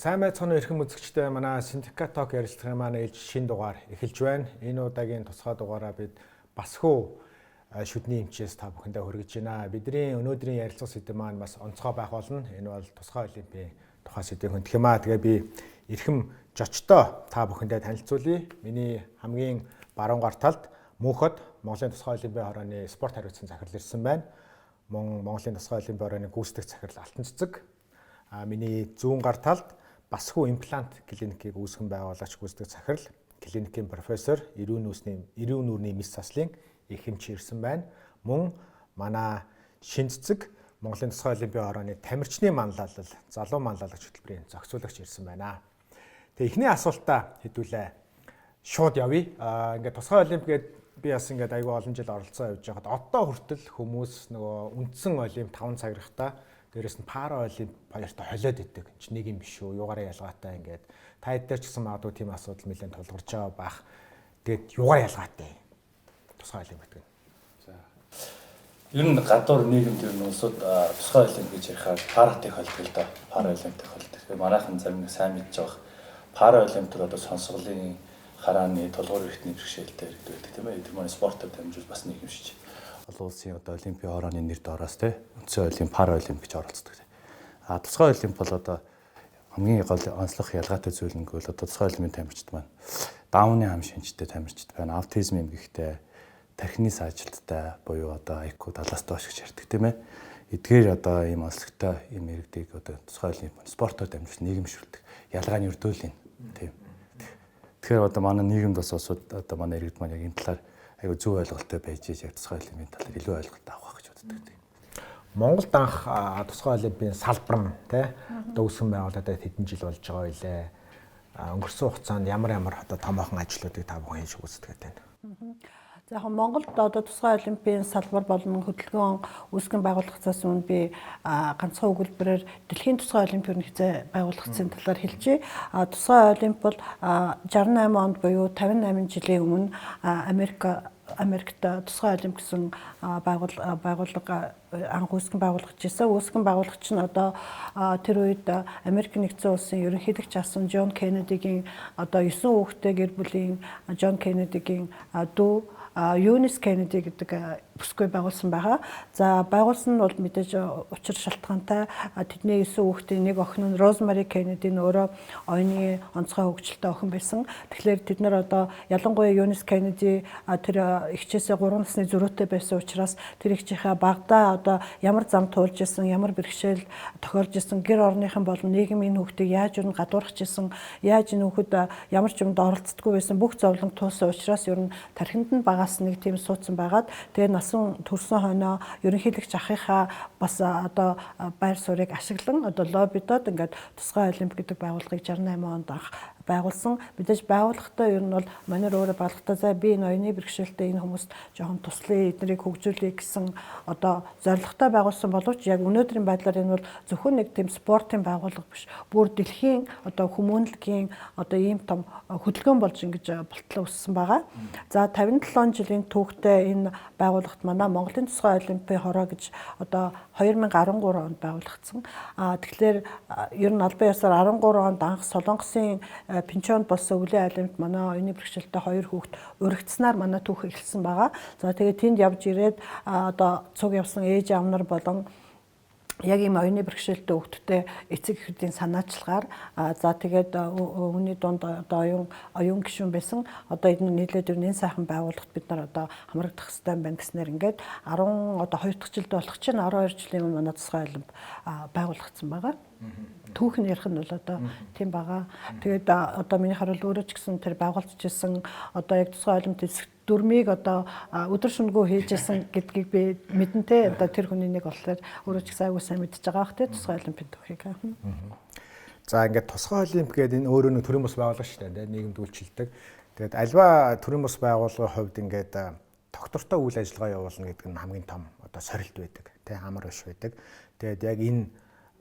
Сайн байцгаана эрхэм үзэгчдээ манай Syndicate Talk ярилцлагын маань ээлж шинэ дугаар эхэлж байна. Энэ удаагийн тусгай дугаараа бид басхуу шүдний эмчээс та бүхэндээ хүргэж байна. Бидний өнөөдрийн ярилцах сэдэв маань бас онцгой байх болно. Энэ бол тусгай олимпийн тухай сэдэв хөндлөх юм аа. Тэгээ би эрхэм жочтой та бүхэндээ танилцуулъя. Миний хамгийн баруун гар талд мөнхөд Монголын тусгай олимпийн хорооны спорт хариуцсан захирал ирсэн байна. Монголын тусгай олимпийн хорооны гүйцэтгэх захирал Алтан цэцэг. Миний зүүн гар талд басхуу имплант клиникийг үүсгэн байгуулагч гүйцэтгэх захирал, клиникийн профессор, эрүүн нүрийн мэс заслын их эмч ирсэн байна. Мөн манай Шин цэцэг Монголын тусгай олимпийн хорооны тамирчны манлайлал, залуу манлайлагч хөтөлбөрийн зохицуулагч ирсэн байна. Тэгээ эхний асуултаа хэдүүлээ. Шууд явъя. Ингээд тусгай олимп гээд би бас ингээд аягүй олон жил оролцоо явж байхад одоо хүртэл хүмүүс нөгөө үндсэн олимп 5 цаграхтаа дээрээс нь пара олимп хоёртой холиод идэг. Энд чинь нэг юм биш үү? Юугаараа ялгаатай ингээд та хэд дээр ч гэсэн магадгүй тийм асуудал нэлээд тулгарч байгаа бах. Тэгээд юугаар ялгаатай? Тусгай олимп гэдэг. За. Ер нь гадуур нийгэмд ер нь улсууд тусгай олимп гэж ярихаар паратыг холдог л доо. Пара олимпийг холдог. Тэгэхээр манайхан зарим нэг сайн мэдж байгаа. Пара олимп төр одоо сонсголын харааны тулгуур эрхтний бэрхшээлтэй ирдэг тийм ээ. Тэр маань спортоор дамжуул бас нэг юм шиг. Олон улсын одоо олимпийн хорооны нэр доороос тий үндсэн олимп, пара олимп гэж оролцдог. Тусгай олимп бол одоо хамгийн гол онцлог ялгаатай зүйл нь бол одоо тусгай олимпийн тамирчид маань дауны хам шинжтэй тамирчид байна. Аутизм эмгэгтэй, тархины саажилттай буюу одоо IQ 70-аас доош гэж ярьдаг тийм ээ. Эдгээр одоо ийм онцлогтой ийм иргэдийг одоо тусгай олимп спортоор дамжуулж нийгэмшүүлдэг. Ялгааны өрдөөлийн тийм. Тэгэхээр одоо манай нийгэмд бас одоо манай иргэд маань яг энэ талаар айгу зөв ойлголттой байж яг тусгай олимпийн талаар илүү ойлголт авах гэж боддог. Монголд анх тусгай олимпийн салбар нь тий одоо үүсгэн байгуулагдаад хэдэн жил болж байгаа байлээ. Өнгөрсөн хугацаанд ямар одоо томоохон ажлуудыг та бүхэн хийж үздэг гэдэг байна. За яг Монголд одоо тусгай олимпийн салбар болон хөдөлгөөн үүсгэн байгуулагдсаас өмнө би ганцхан өгүүлбэрээр дэлхийн тусгай олимпийн хязгаар байгуулагдсан талаар хэлжээ. Тусгай олимп бол 68 онд буюу 58 жилийн өмнө Америкт тусгай олимп гэсэн байгууллага анх үүсгэн байгуулагдж ирсэн. Үүсгэн байгуулагч нь одоо тэр үед Америк нэгдсэн улсын ерөнхийлөгч асан Джон Кеннедигийн одоо 9 хүүхэдтэй гэр бүлийн Джон Кеннедигийн дүү Юнис Кеннеди гэдэг бүсгүй байгуулсан байгаа. За байгуулсан нь бол мэдээж учир шалтгаантай тэдний 9 хүүхдийн нэг охин нь Розмари Кеннеди өөрөө оюуны онцгой хөгжилтэй охин байсан. Тэгэхээр тэд нар одоо ялангуяа Юнис Кеннеди тэр эгчээсээ 3 насны зөрүүтэй байсан учраас тэр эгчийнхээ багада одоо ямар зам туулж исэн, ямар бэрхшээл тохиолж исэн, гэр орныхан болон нийгмийн хүүхдийг яаж юу гадуурхаж исэн, яаж энэ хүүхэд ямар ч юмд оролцдоггүй байсан бүх зовлон туусан учраас ер нь тархинд нь багаас нэг тийм суудсан байгаад тэгээ насан төрсөн хойноо ерөнхийлөгч ахыхаа бас одоо байр суурийг ашиглан одоо лоббидод ингээд тусгай олимп гэдэг байгууллагыг 68 онд анх байгуулсан. Мэдээж байгууллагатай ер нь бол манайр өөрөө байгууллагатай за би энэ оюуны бэрхшээлтэй энэ хүмүүст жоохон туслая, эднэрийг хөгжүүлэе гэсэн одоо зорилготой байгуулсан боловч яг өнөөдрийн байдлаар энэ бол зөвхөн нэг тийм спортын байгууллага биш. Бүр дэлхийн одоо хүмүүнлэгийн одоо ийм том хөдөлгөөн болж ингэж болтлоо өссөн байгаа. За 57 жилийн түүхтэй энэ байгууллагт манай Монголын тусгай олимпийн хороо гэж одоо 2013 онд байгуулагдсан. Тэгэхээр ер нь албан ёсоор 13 онд анх Солонгосын Пинчонд болсон өвлийн олимпиад манай оюуны бэрхшээлтэй 2 хүүхэд урагдсанаар манай түүх эхэлсэн байгаа. За тэгээд тэнд явж ирээд одоо цуг явсан ээж аав нар болон яг ийм оюуны бэрхшээлтэй хүүхдтэй эцэг эхүүдийн санаачлагаар за тэгээд үүний дунд одоо оюун гишүүн байсан одоо энэ нийлээд энэ сайхан байгууллагт бид нар одоо хамрагдах хэрэгтэй байна гэснээр ингээд 10 одоо 2 дахь жилд болох чинь 12 жилийн өмнө манай тусгай олимп байгуулагдсан байгаа. Түүх нь ярих нь бол одоо тийм байгаа. Тэгээд одоо миний харуул өөрөө ч гэсэн тэр байгуулж ирсэн одоо яг тусгай олимпийн дүрмийг одоо өдөр шөнөгүй хийжсэн гэдгийг би мэдэн те одоо тэр хүний нэг болохоор өөрөө ч сайн сайн мэдж байгаа бах те тусгай олимпийн түүхийг. За ингээд тусгай олимп гэдэг энэ өөрөө нэг төрийн бус байгууллага шүү дээ нийгэмд үйлчилдэг. Тэгээд альва төрийн бус байгууллагын хувьд ингээд тогтвортой үйл ажиллагаа явуулна гэдэг нь хамгийн том одоо сорилт байдаг те амар биш байдаг. Тэгээд яг энэ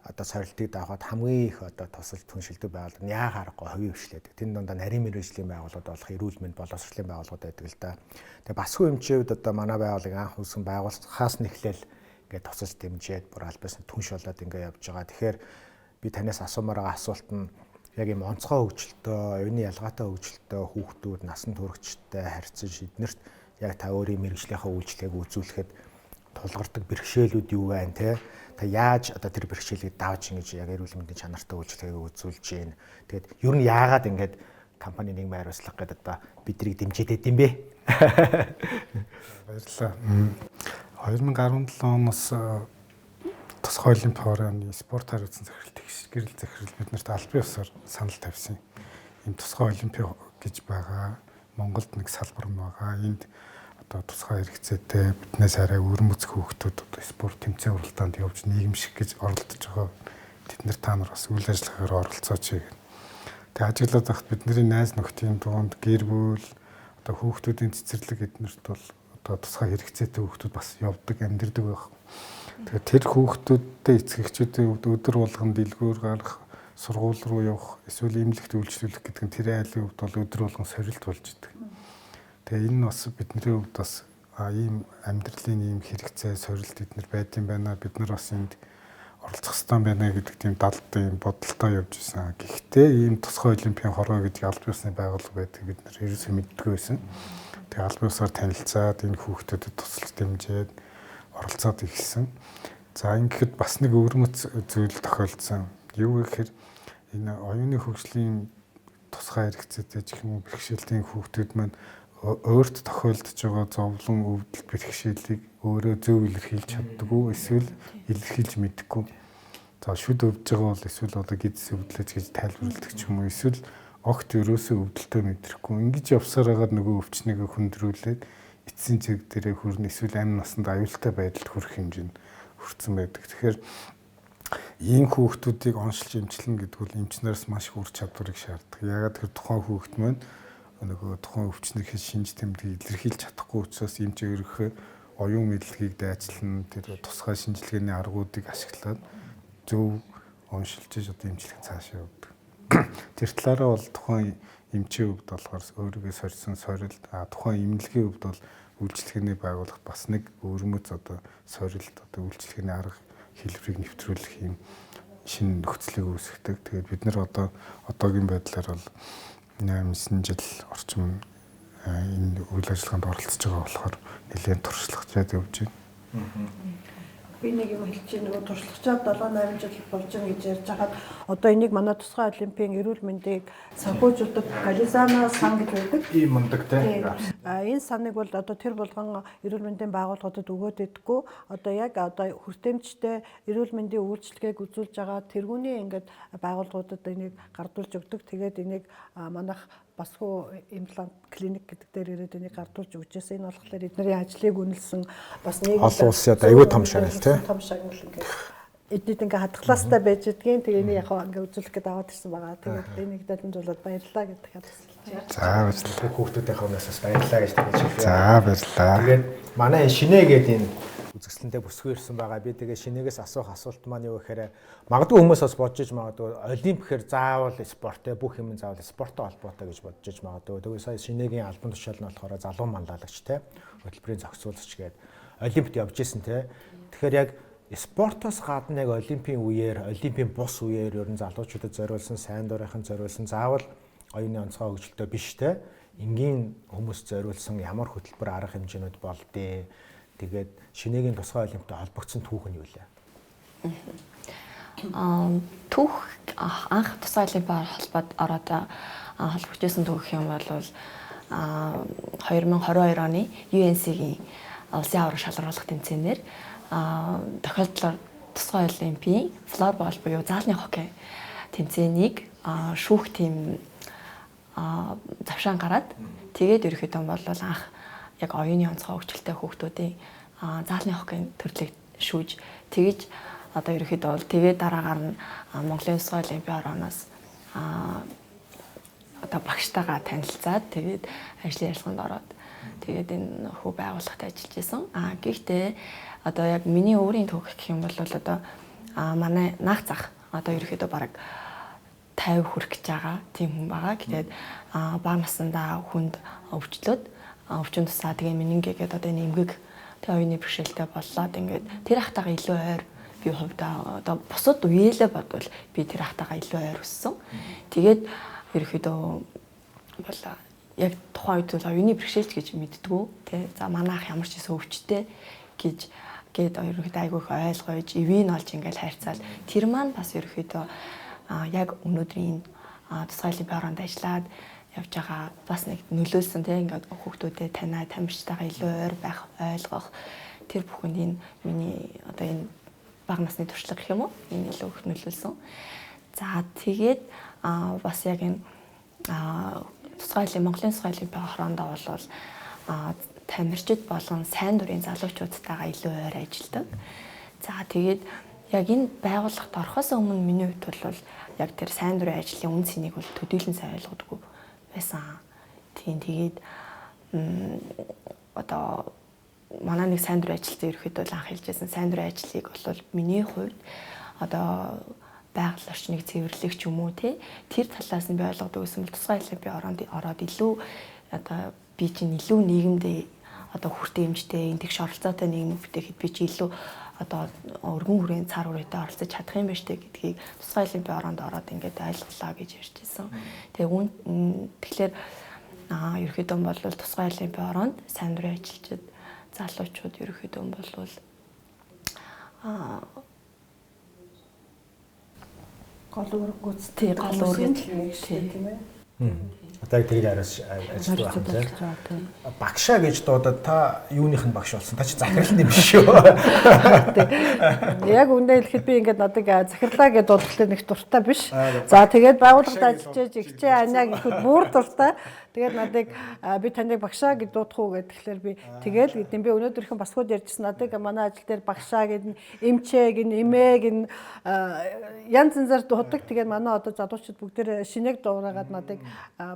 одоо сорилтыг даахад хамгийн их одоо тусалж түншилдэг байгууллага нь яа харахгүй хувийн хвшлээд. Тэнд дундаа нарийн мэргэжлийн байгууллагууд болох эрүүл мэнд боловсролын байгууллагууд байдаг л да. Тэгээ басгүй эмчүүд одоо манай байгууллагыг анх үүсгэн байгуулахаас нь эхлээл ингээд тусалж дэмжиад бүр аль биесний түнш болоод ингээд явж байгаа. Тэгэхээр би танаас асуумаар байгаа асуулт нь яг юм онцгой хөгжилтэй, оюуны ялгаатай хөгжилтэй хүүхдүүд, насан туршидтай харьцаж эднэрт яг та өөрийн мэрэгжлийнхаа үйлчлэгийг үзүүлэхэд тулгардаг бэрхшээлүүд юу байна те? Та яаж одоо тэр бэрхшээлийг давж ингэж яг эрүүл мэндийн чанартай үйлчлэгийг үзүүлж гин. Тэгээд ер нь яагаад ингэж компани нийгмийн хариуцлага гэдэг одоо биднийг дэмжиж идэм бэ? Баярлалаа. 2017 оноос тусгай олимпийн хорооны спорт хариуцсан захирал гэрэл захирал биднэрт аль бие усаар санал тавьсан. Ийм тусгай олимпийн гэж байгаа. Монголд нэг салбар байгаа. Энд одоо тусгай хэрэгцээтэй биднээс арай өрн бүцэх хүүхдүүд одоо спорт тэмцээн уралдаанд явж нийгэм шиг гэж оролдож байгаа. Тэд нэр та нар бас үйл ажиллагаагаар оролцооч гэх. Тэгээ ажиглаад байхад бидний найз нөхдийн дунд гэр бүл одоо хүүхдүүдийн цэцэрлэг эднэрт бол одоо тусгай хэрэгцээтэй хүүхдүүд бас явдаг, амьдэрдэг байх. Тэгэхээр тэр хүүхдүүдтэй эцэгчүүдийн өдөр болгон дэлгүүр гарах, сургууль руу явах, эсвэл эмнэлэгт үйлчлүүлэх гэдэг нь тэр айлын хувьд бол өдөр болгон сорилт болж идэг. Тэгээ энэ бас бидний хувьд бас ийм амьдралын ийм хэрэгцээ сорилт эднэр байд юм байна. Бид нар бас энд оролцох хэрэгтэй байна гэдэг тийм далдтай юм бодолтой явж исэн. Гэхдээ ийм тусгай олимпийн хороо гэдэг аль биесны байгууллага байдаг бид нар ерөөсөө мэддэггүй байсан. Тэгээ аль биесаар танилцаад энэ хүүхдэдэд туслах дэмжээд оролцоод ирсэн. За ингээд бас нэг өвөрмөц зүйл тохиолдсон. Юу гэхээр энэ оюуны хөгжлийн тусгай хэрэгцээтэй ч юм уу бэрхшээлтэй хүүхдүүд маань өөрт тохиолдож байгаа зовлон өвдөл бэрхшээлийг өөрөө зөв илэрхийлж чаддаггүй эсвэл илэрхийлж мэдхгүй. За шүд өвдөж байгаа бол эсвэл одоо гидс өвдлөж гэж тайлбарладаг ч юм уу эсвэл огт ерөөсөө өвдөлтөө мэдрэхгүй. Ингэж явсаар хагаад нөгөө өвчнөөгөө хүндрүүлээд эцсийн цэг дээрээ хүрнэ эсвэл амь насанд аюултай байдалд хүрэх хэмжээнд хүрсэн байдаг. Тэгэхээр ийм хүүхдүүдийг оншилж эмчлэн гэдэг бол эмчнээс маш их ур чадварыг шаарддаг. Ягаад гэхээр тухайн хүүхд маань нөгөө тухайн өвчнөрхөд шинж тэмдгийг илэрхийлж чадахгүй учраас эмч өөрийнхөө оюун мэдлэгийг дайцлан тэр тусгай шинжилгээний аргуудыг ашиглаад зөв оншилж одоо эмчлэх цаашаа явдаг. Тэр талаараа бол тухайн эмчийн хувьд болохоор өөрийгөө сорьсон сорилт, тухайн эмнэлгийн хувьд бол үйлчлэгээний байгууллагт бас нэг өрмөц одоо сорилт одоо үйлчлэгээний арга хэлбэрийг нэвтрүүлэх юм шинэ нөхцөлийг үүсгдэг. Тэгээд бид нар одоогийн байдлаар бол 8-9 жил орчим энэ үйл ажиллагаанд оролцож байгаа болохоор нэлээд туршлагачаад явж байна. Би нэг юм хэлчихээ нөгөө туршлагачаад 7-8 жил болж байгаа гэж ярьж хагаад одоо энийг манай тусгай олимпийн эрүүл мэндийг санхүүжүүлдэг Гализано сан гэж байдаг. Ийм мундаг те. Энэ саныг бол одоо тэр болгон эрүүл мэндийн байгууллагуудад өгөөд идэггүй. Одоо яг одоо хүртээмжтэй эрүүл мэндийн үйлчилгээг үзүүлж байгаа тэргүүний ингээд байгууллагуудад энийг гардуулж өгдөг. Тэгээд энийг манайх басгүй имплант клиник гэдэг дээр ирээд энийг гардуулж өгчээсэн. Энэ болохоор эдний ажлыг үнэлсэн бас нэг олон улсад аюул том шагнал тий. Том шагнал ингээд эднийд ингээ хатглаастай байж идэгэн. Тэгээ энийг яг ингээ үзүүлэх гээд аваад ирсэн байгаа. Тэгээд энийг дамжуулаад баярлалаа гэдэг хэлсэн. За баярлалаа. Хүүхдүүдийнхээ өмнөөс бас баярлалаа гэж тэгэж хэлээ. За баярлалаа. Тэгээд манай шинэ гэдэг энэ үзэсгэлэнтэй бүсгүй ирсэн байгаа. Би тэгээ шинээс асуух асуулт маань юу гэхээр магадгүй хүмүүс бас бодож иж магадгүй олимп гэхээр заавал спорттэй бүх юм заавал спорттой холбоотой гэж бодож иж магадгүй. Тэгээ сая шинэгийн албан тушаал нь болохоор залуу манлайлагч те хөтөлбөрийн зохицуулагч гээд олимпиад явж исэн те. Тэгэхээр яг спортоос гадна яг олимпийн үеэр олимпийн бус үеэр ер нь залуучуудад зориулсан сайн дурынхан зориулсан заавал оюуны онцгой хөгжилтэй биш те. Энгийн хүмүүс зориулсан ямар хөтөлбөр арга хэмжээнүүд болдгийг тэгээд шинэгийн тусгай олимпиад холбогдсон түүх нь юу лээ? Түүх анх тусгай олимпиад холбоод ороод холбогдсон түүх юм бол 2022 оны UNC-гийн улсын аварга шалгаруулах тэмцээнээр тохиолдлоор тусгай олимпийн флорбол буюу заалны хоккей тэмцээнийг шүүх тим завшаан гараад тэгээд ерөөхдөө бол анх яг оюуны онцгой хөгжилтэй хүүхдүүдийн заалны хоккейн төрлийг шүүж тэгж одоо ерөөхдөө бол тэгээд дараагаар нь Монголын тусгай олимпийн орооноос одоо багштайгаа танилцаад тэгээд ажлын ярилцлаганд ороод тэгээд энэ хүү байгууллагад ажиллаж исэн. Гэхдээ одоо яг миний өөрийн түүх гэх юм бол одоо манай наах зах одоо ерөөхдөө бараг 50 хүрэх гэж байгаа тийм хүн байгаа. Тэгээд бага насндаа хүнд өвчин тусаа тэгээ менингэ гэдэг одоо энэ эмгэг тэг оюуны бэрхшээлтэй боллоод ингээд тэр ахтайгаа илүү ойр би хувьдаа одоо бусад үеэлээ бодвол би тэр ахтайгаа илүү ойр өссөн. Тэгээд ерөөхдөө бол яг тухайн үед бол оюуны бэрхшээлч гэж мэддгүү тий. За манай ах ямар ч гэсэн өвчтэй гэж гээд ерөөхдөө айгүйх ойлгож, ивэн олж ингээл хайрцаал. Тэр маань бас ерөөхдөө яг өнөөдрийн тусгай олимпиаранд ажиллаад явж байгаа бас нэг нөлөөлсөн тий. Ингээд хүүхдүүдэд танаа тамирчтайгаа илүү ойр байх, ойлгох тэр бүхэнд энэ миний одоо энэ бага насны туршлага гэх юм уу? Энэ илүү их нөлөөлсөн. За тэгээд бас яг энэ Монголын тусгай олимпиад хороондоо бол тамирчид болон сайн дурын залуучуудтайгаа илүү ойр ажилладаг. За тэгээд яг энэ байгууллагт орохоос өмнө миний хувьд бол яг тэр сайн дурын ажлын үн цэнийг бол төдийлөн сайн ойлгодоггүй байсан. Тийм тэгээд одоо манай нэг сайн дурын ажилтан ерөөхдөө анх хэлжсэн сайн дурын ажлыг бол миний хувьд одоо байгаль орчныг цэвэрлэх ч юм уу тэр талаас нь би ойлгодог гэсэн бол тусгай олимпиад ороод илүү одоо би чинь илүү нийгэмдээ одоо хүртээ хэмжтэй интгэж оролцоотой нийгэм бүтээхэд би чи илүү одоо өргөн хүрээний цар хүрээтэй оролцож чадах юм байна штэ гэдгийг тусгай олимпиад ороод ингээд ойлголаа гэж ярьж ирсэн. Тэгэхээр ерөөхдөө бол тусгай олимпиад сайн дурын ажилчид залуучууд ерөөхдөө бол гол үүрэггүйцтэй гол үүрэг тийм ээ. Одоо яг тэрийг ажиллаж байгаа юм. Багшаа гэж дуудаад та юуных нь багш болсон? Та чи захирлын юм биш үү? Яг үндэ хэлэхэд би ингээд надад захирлаа гэж дуудахлаа нэг дуртай биш. За тэгээд байгууллагад ажиллаж ихчээ аниа гэхэд бүр дуртай. Тэгээд надад би таныг багшаа гэж дуудах уу гэхээр би тэгэл гэдэм би өнөөдөрхөн басхууд ярьжсэн надад манай ажил дээр багшаа гэдэг эмчээ гин эмээ гин янз янзаар дуудаг. Тэгээд манай одоо залуучууд бүгдээр шинийг дуурайгаад надад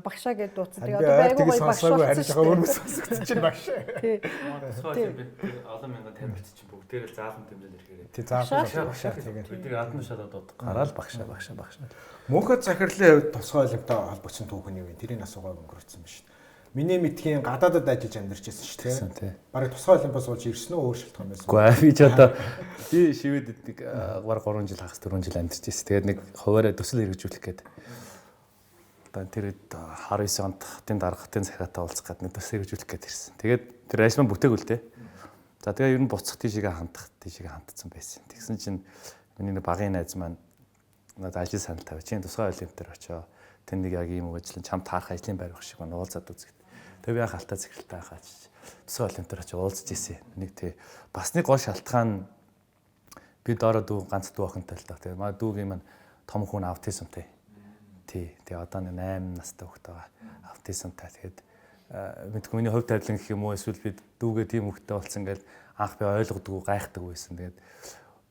багшаа гэж дуудсан. Тэгээд одоо байгуу гоё багш болсон. Өөрөөс сонсогдож чинь багш. Тий. Олон мянган тамирч чинь бүгдээр л заалан тэмдэл ирэхээр. Тий багшаа тэгээд бидний албан шалаад дуудах гараал багшаа. Мөнхөд захирлын хувьд тусгай олимпиад холбогдсон түүхэн юу вэ? Тэрийг асуугаад өнгөрсөн ба шүү дээ. Миний мэдхийн гадаадад ажиллаж амьдарч байсан шүү дээ. Бараг тусгай олимпиад сууж ирсэн үү өөр шалтгаан байсан. Үгүй би ч одоо би шивэд нэг баг 3 жил хагас 4 жил амьдарч байсан. Тэгээд нэг хуваараа төсөл хэрэгжүүлэх гээд одоо тэр 19 онд хатын дарга хатын захиатай уулзах гээд нэг төсөл хэрэгжүүлэх гээд ирсэн. Тэгээд тэр ажил маань бүтээгүүл дээ. За тэгээд ер нь буцах тийшээ хандсан байсан. Тэгсэн чинь миний нэг багын найз маань надад ажил санал тавь. Чи тусгай олимпиад очоо. Тэнд нэг яг ийм ажил чам таарах ажлын байр байх шиг байна. Уулзаад үзэх. Тэгээ би анх алтаа захиралтай хаач. Тусгай олимпиад очоо уулзаж ирсэн. Нэг тий бас нэг гол шалтгаан би доороо дүү ганц дүү охинтой л даа. Тэгээ маа дүүгийн маань том хүн аутизмтай. Тий. Тэгээ одоо нэг 8 настай хүүхэд байгаа. Аутизмтай. Тэгээд мэдгүй миний хувь тавилан гэх юм уу эсвэл би дүүгээ тийм хүүхдтэй болсон ингээл анх би ойлгодгүй гайхдаг байсан. Тэгээд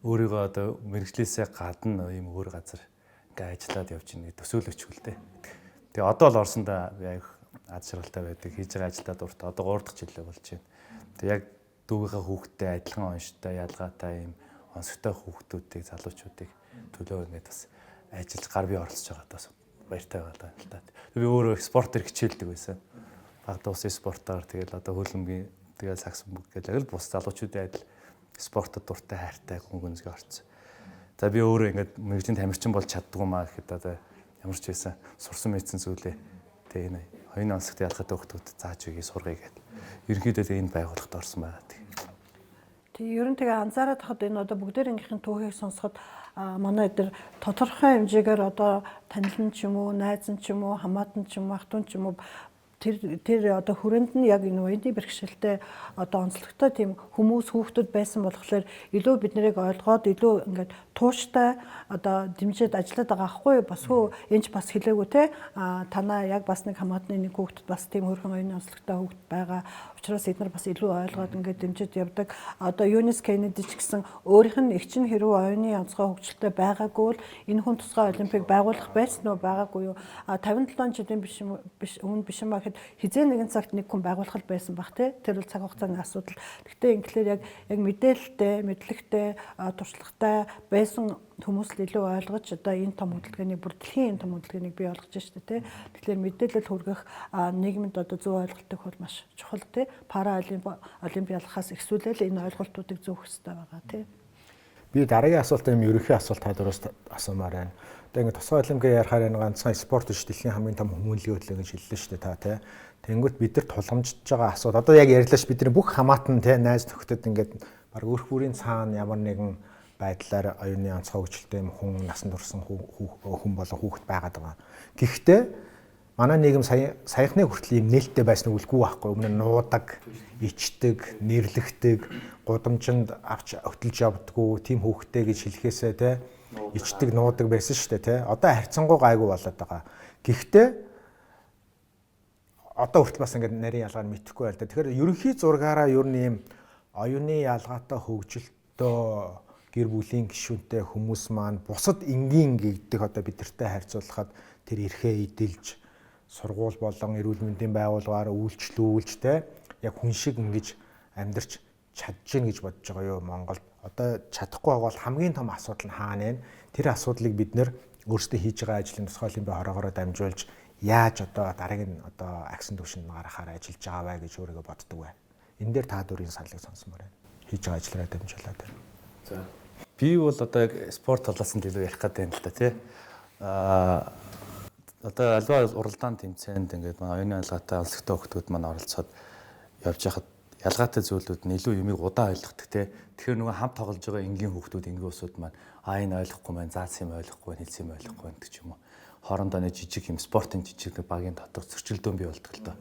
өөрийгөө одоо мэрэгчлээсээ гадна ийм өөр газар ингээ ажиллаад явж ийн төсөөлөж хүлдэ. Тэгээ одоо л Орсондоо би аяг аз жаргалтай байдаг. Хийж байгаа ажилдаа дуртай. Одоо 3 дахь жилээ болж байна. Тэгээ яг дүүгийнхээ хүүхдтэй адилхан онцтой, ялгаатай ийм онцгой хүүхдүүдийг, залуучуудыг төлөө ингээд бас ажиллаж гар бие оролцож байгаа бас баяртай байгаа юм л та. Би өөрөө спортер хичээлдэг байсан. Багада ус спортоор тэгэл одоо хөлбөмбөгийн тэгэл сакс бүгд гэл бус залуучуудын адил спортод дуртай хайртай хүн гүнзгий орцсон. За би өөрөө ингээд мэрэгжлийн тамирчин болж чаддгүй маа гэхэд одоо ямар ч байсан сурсан мэдсэн зүйлээ тэгээ энэ хоёрын онцгт ялгаад өгтүүд зааж өгье сургая гэдэг. Ерөнхийдөө энэ байгууллагад орсон байгаа тийм. Тэг ер нь тэгээ анзаараад хахад энэ одоо бүгдээрийнхэн түүхийг сонсоход манай эдгээр тодорхой хэмжээгээр одоо танилан ч юм уу, найз нь ч юм уу, хамаатан ч юм уу, ах トゥ ч юм уу тэр одоо хүрээнд нь яг энэ уяны бэрхшээлтэй одоо онцлогтой тийм хүмүүс хүүхдүүд байсан болохоор илүү бид нарыг ойлгоод илүү ингээд тууштай одоо дэмжиж ажиллаад байгаа аахгүй бас хөө энэ ч бас хэлээгүй те танаа яг бас нэг хамаатны нэг хүүхдэд бас тийм хөрхэн уяны онцлогтой хүүхд байгаа учраас эдгээр бас илүү ойлгоод ингээд дэмжиж явдаг одоо Юнис Кеннеди ч гэсэн өөрийнх нь их чинь хэрвээ уяны онцгой хөгжилтэй байгаагүй бол энэ хүн тусгай олимпийг байгуулах байсан уу байгаагүй юу 57 жилийн биш өмнө биш юм ба хизээ нэгэн цагт нэг хүн байгуулах байсан бах тий тэр бол цаг хугацааны асуудал. Гэхдээ ингээл яг мэдээлэлтэй, мэдлэгтэй, туршлагатай байсан хүмүүс л илүү ойлгож одоо энэ том хөдөлгөөнийг бүр дэлхийн том хөдөлгөөнийг бий болгож штэ тий. Тэгэхээр мэдээлэл хүргэх нийгэмд одоо зөв ойлголтыг хөл маш чухал тий. Пара олимпиадахаас ихсүүлэл энэ ойлголтуудыг зөвөх хэрэгтэй байгаа тий. Би дараагийн асуулт юм ерөнхий асуулт та дөрөс асуумаар байна. Одоо ингэ тусгай олимпиад ярихаар энэ ганцхан спорт биш дэлхийн хамгийн том хүмүүнлэгийн хөтлөө гэж хэллээ шүү дээ та тий. Тэнгүүт бид нар тулгамжиж байгаа асуудал одоо яг ярьлаа ш бидний бүх хамаатан тий найз нөхдөд ингээд баг өрх бүрийн цаана ямар нэгэн байдлаар оюуны онцгой хөгжилтэй хүн насан турсан хүн болон хүүхэд байгаад байгаа. Гэхдээ манай нийгэм саяхны хүртэл юм нээлттэй байсан үгүй байхгүй. Өмнө нь нуудаг, ичдэг, нэрлэгдэг, гудамжинд авч хөтлж явдггүй, тийм хүүхдтэй гэж хэлэхээсээ те ичдэг, нуудаг байсан шүү дээ те. Одоо харьцангуй гайгүй болоод байгаа. Гэхдээ одоо хүртэл бас ингээд нарийн ялгаар мэдэхгүй байл да. Тэгэхээр ерөнхий зургаараа ер нь юм оюуны ялгаатай хөгжилтөө гэр бүлийн гишүүнтэй хүмүүс маань бусад энгийн гэдэг одоо бидэртэй харьцуулахад тэр эрхээ эдэлж сургууль болон эрүүл мэндийн байгууллагаар үйлчлүүлж те яг хүн шиг ингэж амьдарч чадж гин гэж бодож байгаа юу Монголд. Одоо чадахгүй байгаа бол хамгийн том асуудал нь хаана вэ? Тэр асуудлыг бид нэр өөрсдөө хийж байгаа ажлын тусгай олимпийн хороогоор дамжуулж яаж одоо дараагийн одоо агсан түвшинд гаргахаар ажиллаж байгаа вэ гэж өөрийгөө боддог бай. Энэ дээр та дөрвийн саналыг сонсомоор байна. Хийж байгаа ажлаараа дамжуулаад байна. За. Би бол одоо яг спорт талаас нь илүү ярих гэдэг юм л да тий. Одоо альва уралдаан тэмцээнд ингээд оюуны ялгаатай онцлогтой хүүхдүүд маань оролцоод явж байхад ялгаатай зүйлүүд нь илүү юмыг удаан ойлгодог те. Тэгэхээр нөгөө хамт тоглож байгаа энгийн хүүхдүүд энгийн усуд маань энэ ойлгохгүй маань заасан юм ойлгохгүй хэлсэн юм ойлгохгүй гэдэг ч юм уу. Хоорондоо нэг жижиг юм спортын жижиг багийн дотор зөрчилдөөн бий болдог л доо.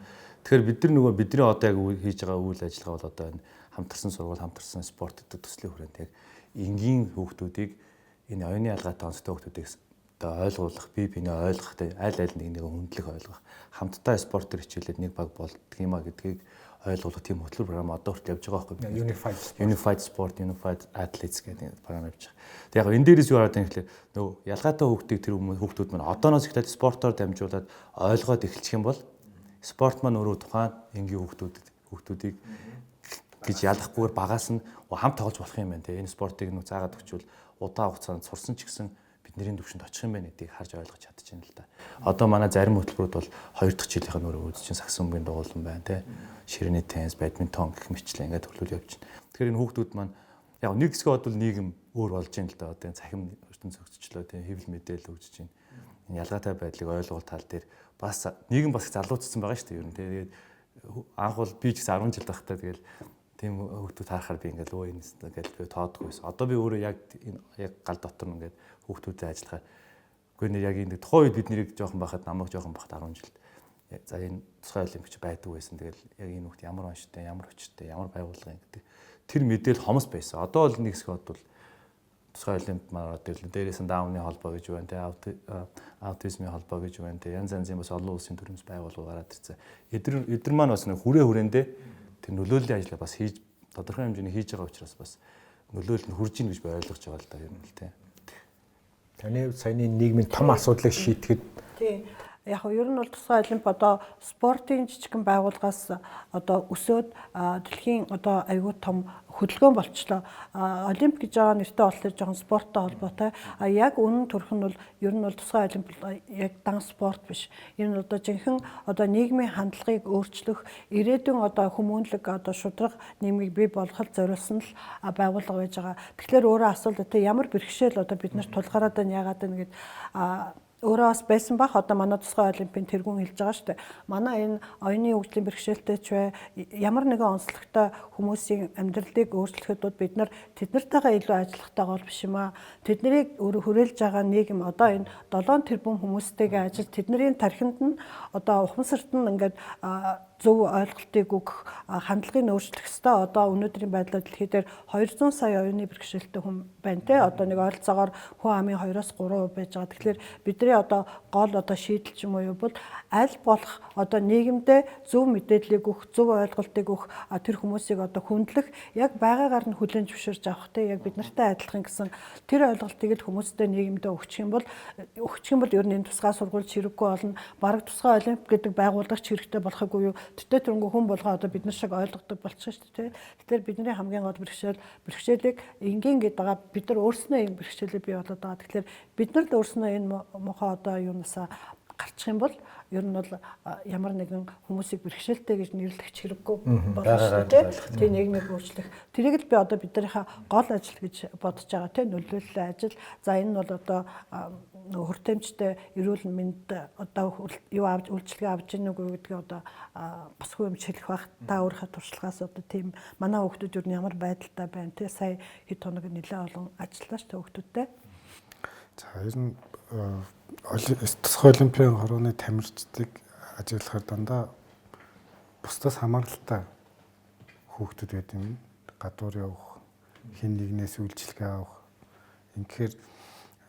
Тэгэхээр бид нар нөгөө бидний одоо яг хийж байгаа үйл ажиллагаа бол одоо энэ хамтарсан сургууль, хамтарсан спорт гэдэг төслийн хүрээнд яг энгийн хүүхдүүдийг энэ оюуны ялгаатай онцтой хүүхдүүдийг ойлгуулах, бие биенээ ойлгох, аль нэг хүндлэх ойлгох, хамтдаа спортоор хичээлээд нэг баг болдго юм а гэдгийг ойлгуулах тийм хөтөлбөр програм одоо хүртэл явж байгаа байхгүй. Unified Sport, Unified Athletes гэдэг програм явж байгаа. Тэг яг энэ дээрээс юу хараад байна гэхэлээ нөгөө ялгаатай хүүхдийг тэр хүүхдүүд маань одооноос ихлээр спортоор дамжуулаад ойлгоод эхэлчих юм бол спорт маань өөрөө тухайн энгийн хүүхдүүдийг гэж ялахгүйгээр багаас нь хамт тоглож болох юм байна те. Энэ спортыг нэг заагаад өгчвөл удаан хугацаанд сурсан ч гэсэн бидний төвшөнд очих юм байна гэдгийг харж ойлгож чадчихна л да. Одоо манай зарим хөтөлбөрүүд бол 2 дахь жилийнхаа нөрөө үзчихин сагсан бөмбөгийн дугуулсан байна те. Ширээний теннис, бадминтон гэх мэтлээ ингээд төлөвлөж явж байна. Тэгэхээр энэ хүүхдүүд маань яг нэг хэсгээ бодвол нийгэм өөр болж байна л да. Одоо цахим ертөнц зөгсчлөө те. Хэвлэл мэдээлэл өгч байна. Энэ ялгаатай байдлыг ойлгуул тал дээр бас нийгэм бас залууцсан байгаа шүү дээ ер нь те. Тэгээд анх бол би ч гэсэн 10 жил байхдаа тэгэл тийм хүүхдүүд харахаар би ингээд өө энэ гэж би тоодгүй байсан. Одоо би өөрөө яг гал дотор нь ингээд хүүхдүүдтэй ажиллахаар үгүй нэр яг энэ тухайн үед бид нэрийг жоохон байхад намайг жоохон байхад 10 жил за энэ тусгай олимпич байдаг байсан. Тэгэл яг энэ хүүхд ямар онцтой, ямар хүчтэй, ямар байгууллага гэдэг тэр мэдээл хомос байсан. Одоо бол нэг хэсэг бодвол тусгай олимп маань одоо дээрээс нь даунны холбоо гэж байна те, аутизмын холбоо гэж байна те. Янз янзын бас олон улсын төрөмс байгууллага гараад ирсэн. Эдгээр маань бас нэг хүрээндээ тэр нөлөөллийн ажлаа бас хийж тодорхой хэмжээний хийж байгаа учраас бас нөлөөлөл нь хүрж ийн гэж би ойлгож байгаа л да юм л те. Таны саяны нийгмийн том асуудлыг шийдэхэд тийм яг нь ер нь бол тусгай олимп одоо спортын жижигхэн байгууллагаас одоо өсөөд дэлхийн одоо аюул том хөдөлгөөн болчлоо. Олимп гэж байгаа нэртэй болохоор жоохон спорттой холбоотой. Яг үнэн төрх нь бол ер нь бол тусгай олимп яг дан спорт биш. Энэ нь одоо жинхэнэ одоо нийгмийн хандлагыг өөрчлөх, ирээдүйн одоо хүмүүнлэг одоо шударга нийгмийг бий болгоход зориулсан л байгууллага байж байгаа. Тэгэхээр өөрөө асуулт тэ ямар бэрхшээл одоо бид нарт тулгараад байна яагаад вэ гэд өөрөө бас байсан бах одоо манай тусгай олимпийн тэргүүн хэлж байгаа шүү дээ. Манай энэ оюуны хөгжлийн бэрхшээлтэй ч бай ямар нэгэн онцлогтой хүмүүсийн амьдралыг өөрчлөхөд бид нар тэднэртэйгээ илүү ажиллахтайгаа бол биш юм аа. Тэднийг өөрөө хүрээлж байгаа нийгэм одоо энэ 7 тэрбум хүмүүстэйгээ ажил тэдний тархинд нь одоо ухамсарт нь ингээд зөв ойлголтыг өгөх хандлагыг өөрчлөх ёстой. Одоо өнөөдрийн байдлаар дэлхий дээр 200 сая оюуны бэрхшээлтэй хүн байна те. Одоо нэг ойролцоогоор хүн амын 2-3% байж байгаа. Тэгэхээр бидний одоо гол одоо шийдэл ч юм уу бол аль болох одоо нийгэмдээ зөв мэдээллийг өгөх, зөв ойлголтыг өгөх тэр хүмүүсийг одоо хүндлэх, яг байгаагаар нь хүлээн зөвшөөрж авах те. Яг бид нартай адилхан гэсэн тэр ойлголтыг л хүмүүстэй нийгэмдээ өгчих юм бол ер нь энэ тусгай сургууль хэрэггүй болно. Бараг тусгай олимп гэдэг байгууллагч хэрэгтэй болохгүй юу? Тэтэй тэрнгүү хүн болгоо одоо бид нар шиг ойлгодог болчихсон шүү дээ. Тэгэхээр бидний хамгийн гол бэрхшээлийг энгийн гээд байгаа бид нар өөрснөө энэ бэрхшээлээ бий болоод байгаа. Тэгэхээр бид нар л өөрснөө энэ мохоо одоо юунаас гарчих юм бол ер нь бол ямар нэгэн хүмүүсийг бэрхшээлтэй гэж нэрлэх хэрэггүй байгаагаар болно ойлгох. шүү дээ. Тийм нийгмийг хөгжлөх. Тэрийг л би одоо биднийхээ гол ажил гэж бодож байгаа тийм нөлөөллийн ажил. За энэ нь бол одоо хүртээмжтэй эрүүл мэнд одоо юу авч үйлчлэгээ авч ийн үгүй гэдгийг одоо босгүй юм хэлэх бах. Та өөрийнхөө туршлагаас одоо тийм манай хүүхдүүд юу ямар байдалтай байна те сая хэд хоног нэлээд олон ажиллаж та хүүхдүүдтэй. За ер нь тусгай олимпийн хорооны тамирчдыг ажиглахаар дандаа бусдаас хамааралтай хүүхдүүд байд юм. Гадуур явах, хин нэгнээс үйлчлэгээ авах. Инхээр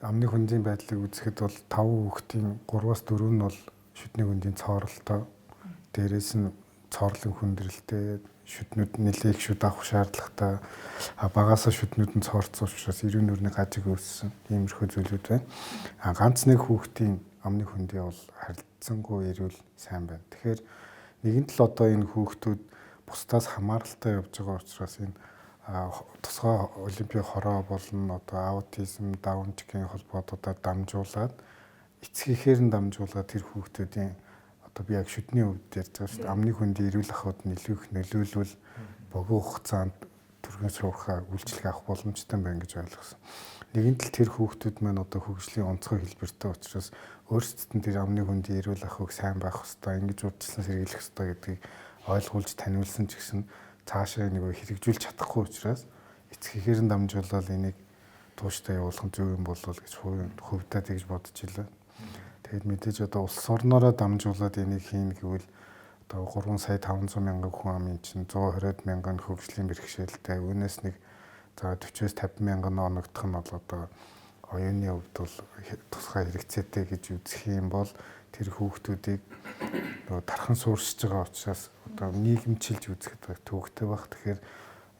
амны хөндийн байдлыг үзэхэд бол 5 хүүхдийн 3-аас 4 нь бол шүдний хөндийн цооролтой. Дээрээс нь цоорлон хүндрэлтэй, шүднүүд нэлээх шүд авах шаардлагатай. Багасаа шүднүүд нь цоорцсон учраас 90 нүрийн гажиг үүссэн. Иймэрхүү зүйлүүд байна. Ганц нэг хүүхдийн амны хөндий бол харилцангуй эрүүл сайн байна. Тэгэхээр нэгэнт л одоо энэ хүүхдүүд бусдаас хамааралтай явж байгаа учраас энэ тусгай олимпийн хороо болон одоо аутизм, даунчгийн холбоотуудаар дамжуулаад эцгийхээр нь дамжуулаад тэр хүүхдүүдийн одоо би яг шүдний хувьд ярьж байгаа шүү дээ. Амны хөндийн эрүүл ахуйд нэлээд их нөлөөлвөл богино хугацаанд түргэн суурхаа үйлчлэг авах боломжтой байна гэж ойлгосон. Нэгэнт л тэр хүүхдүүд маань одоо хөгжлийн онцгой хэлбэртэй учраас өөрсдөд нь тэр амны хөндийн эрүүл ахуйг сайн байх хэрэгтэй, ингэж урьдчилан сэргийлэх хэрэгтэй гэдгийг ойлгуулж таниулсан ч гэсэн цаашаа нэг хэрэгжүүлж чадахгүй учраас эцгийхээр нь дамжуулаад энийг тууштай явуулах нь зөв юм болов уу гэж хувьдаа тэгж бодож илаа. Тэгээд мэдээж одоо улс орноороо дамжуулаад энийг хийн гэвэл одоо 3 сая 500 мянган хүн амын чинь 120 мянган хөгжлийн бэрхшээлтэй үүнээс нэг за 40-с 50 мянган оногдох нь бол одоо оюуны хувьд бол тусгай хэрэгцээтэй гэж үзэх юм бол тэр хүүхдүүдийг нөгөө тархан сууршиж байгаа учраас одоо нийгэмчилж үзэхэд төвөгтэй баг. Тэгэхээр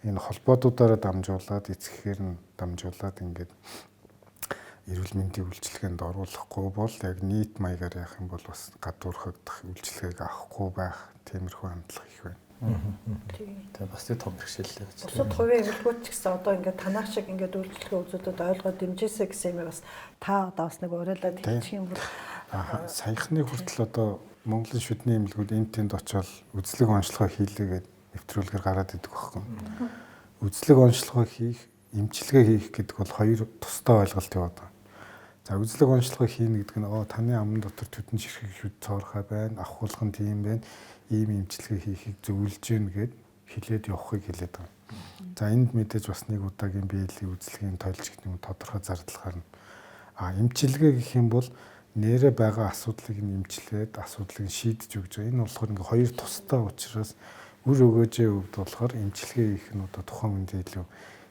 энэ холбоотуудаараа дамжуулаад эцгээр нь дамжуулаад ингээд эрүүл мэндийн үйлчилгээнд оруулахгүй бол яг нийт маягаар яах юм бол бас гадуурхагдах үйлчилгээг авахгүй байх тиймэрхүү хандлага их байна. Тэгээ бас тийм том бэрхшээлтэй гэж. Бусад хувийн эмнэлгүүд ч гэсэн одоо ингээд танах шиг ингээд үйлчлэгээ үзүүлээд ойлгоод дэмжээсэй гэсэн юм бас та одоо бас нэг уриалаад хэлчих юм бол саяхны хүртэл одоо Монголын шүдний эмнэлгүүд энд тэнд очиод үзлэг онцлогоо хийлээгээд нэвтрүүлгээр гараад идэх байхгүй. Үзлэг онцлогоо хийх, эмчилгээ хийх гэдэг бол хоёр тусдаа ойлголт яваад байна. За үзлэг онцлогоо хийнэ гэдэг нь таны амн дотор төдөн ширхэг шүд цоорхой байна, авахуулах нь тийм байна. Ийм эмчилгээ хийхийг зөвлөж гин гэд хилээд явахыг хэлээд байна. За энд мэдээж бас нэг удаагийн биелийн үзлэгийн тойлж гэх юм тодорхой зардалгаар нь эмчилгээ гэх юм бол нэрэ байгаа асуудлыг нь эмчилээд асуудлыг шийдэж өгч байгаа. Энэ болохоор ингээ хоёр тусдаа учраас үр өгөөжийн хувьд болохоор эмчилгээ хийх нь одоо тухайн үндэ илүү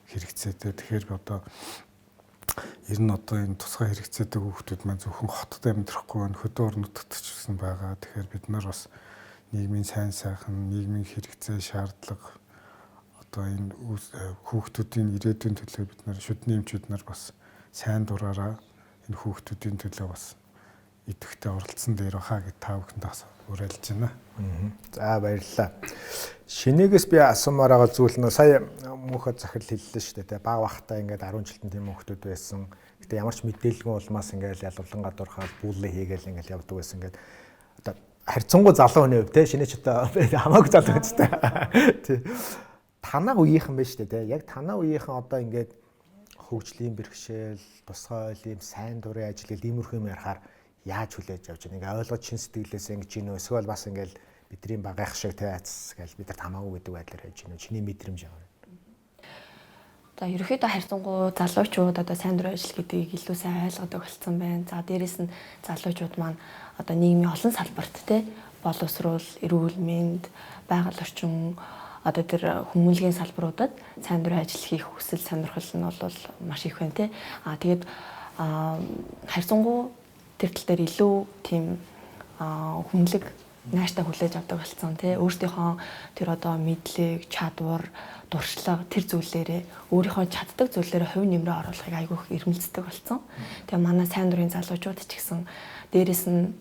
хэрэгцээтэй. Тэгэхээр одоо ер нь одоо энэ тусгай хэрэгцээтэй хүүхдүүд маань зөвхөн хотод амьдрахгүй байна, хөдөө орон нутгад ч гэсэн байгаа. Тэгэхээр бид нар бас нийгмийн сайн сайхан, нийгмийн хэрэгцээ, шаардлага одоо энэ хүүхдүүдийн ирээдүйн төлөө бид нар шүдний эмчүүд нар бас сайн дураараа энэ хүүхдүүдийн төлөө бас идэвхтэй оролцсон дээр хаа гэж та бүхэнд бас уриалж байна. За баярлалаа. Шинээс би асуумаар байгаа зүйл нь сая мөнхөд захирал хэллээ шүү дээ. Баг бахтай ингээд 10 жилтэн тийм хүүхдүүд байсан. Гэтэ ямар ч мэдээлгүй улмаас ингээд ялвалан гадуурхаад бүүлээ хийгээл ингээд явдаг байсан. Ингээд одоо харьцангуй залуу хүний хувь те шинэ ч одоо хамаагүй залуу гэж тий. Танаа үеийнхэн байна шүү дээ. Яг танаа үеийнхэн одоо ингээд хөгжлийн бэрхшээл, тусгай ойл, сайн дурын ажил гэл иймэрхүү юм ярахаар яаж хүлээж авч байгаа. Ингээ ойлгож чин сэтгэлээс ингэж гинөө эсвэл бас ингээл бидний багийнх шиг те ац гэл бид нар тамаагүй гэдэг байдлаар хийж гинөө. Чиний мэдрэмж ямар вэ? За ерөөхдөө харьцангуй залуучууд одоо сайн дурын ажил гэдгийг илүү сайн ойлгодог болсон байна. За дээрэс нь залуучууд маань одоо нийгмийн олон салбарт те боловсруул, эрүүл мэнд, байгаль орчин одоо тэр хүмүүнлэгийн салбаруудад сайн дурын ажил хийх хүсэл сонирхол нь бол маш их байна те. Тэгээд харьцангуй тэр тал дээр илүү тийм хүнлэг нааштай хүлээж авдаг болсон тий. Өөртөөхөө тэр одоо мэдлэг, чадвар, дуршлага тэр зүйлээрээ өөрийнхөө чаддаг зүйлээрээ хувь нэмрээ оруулахыг айгүй их эрмэлздэг болсон. Тэгээ манай сайн дурын залуучууд ч гэсэн дээрэс нь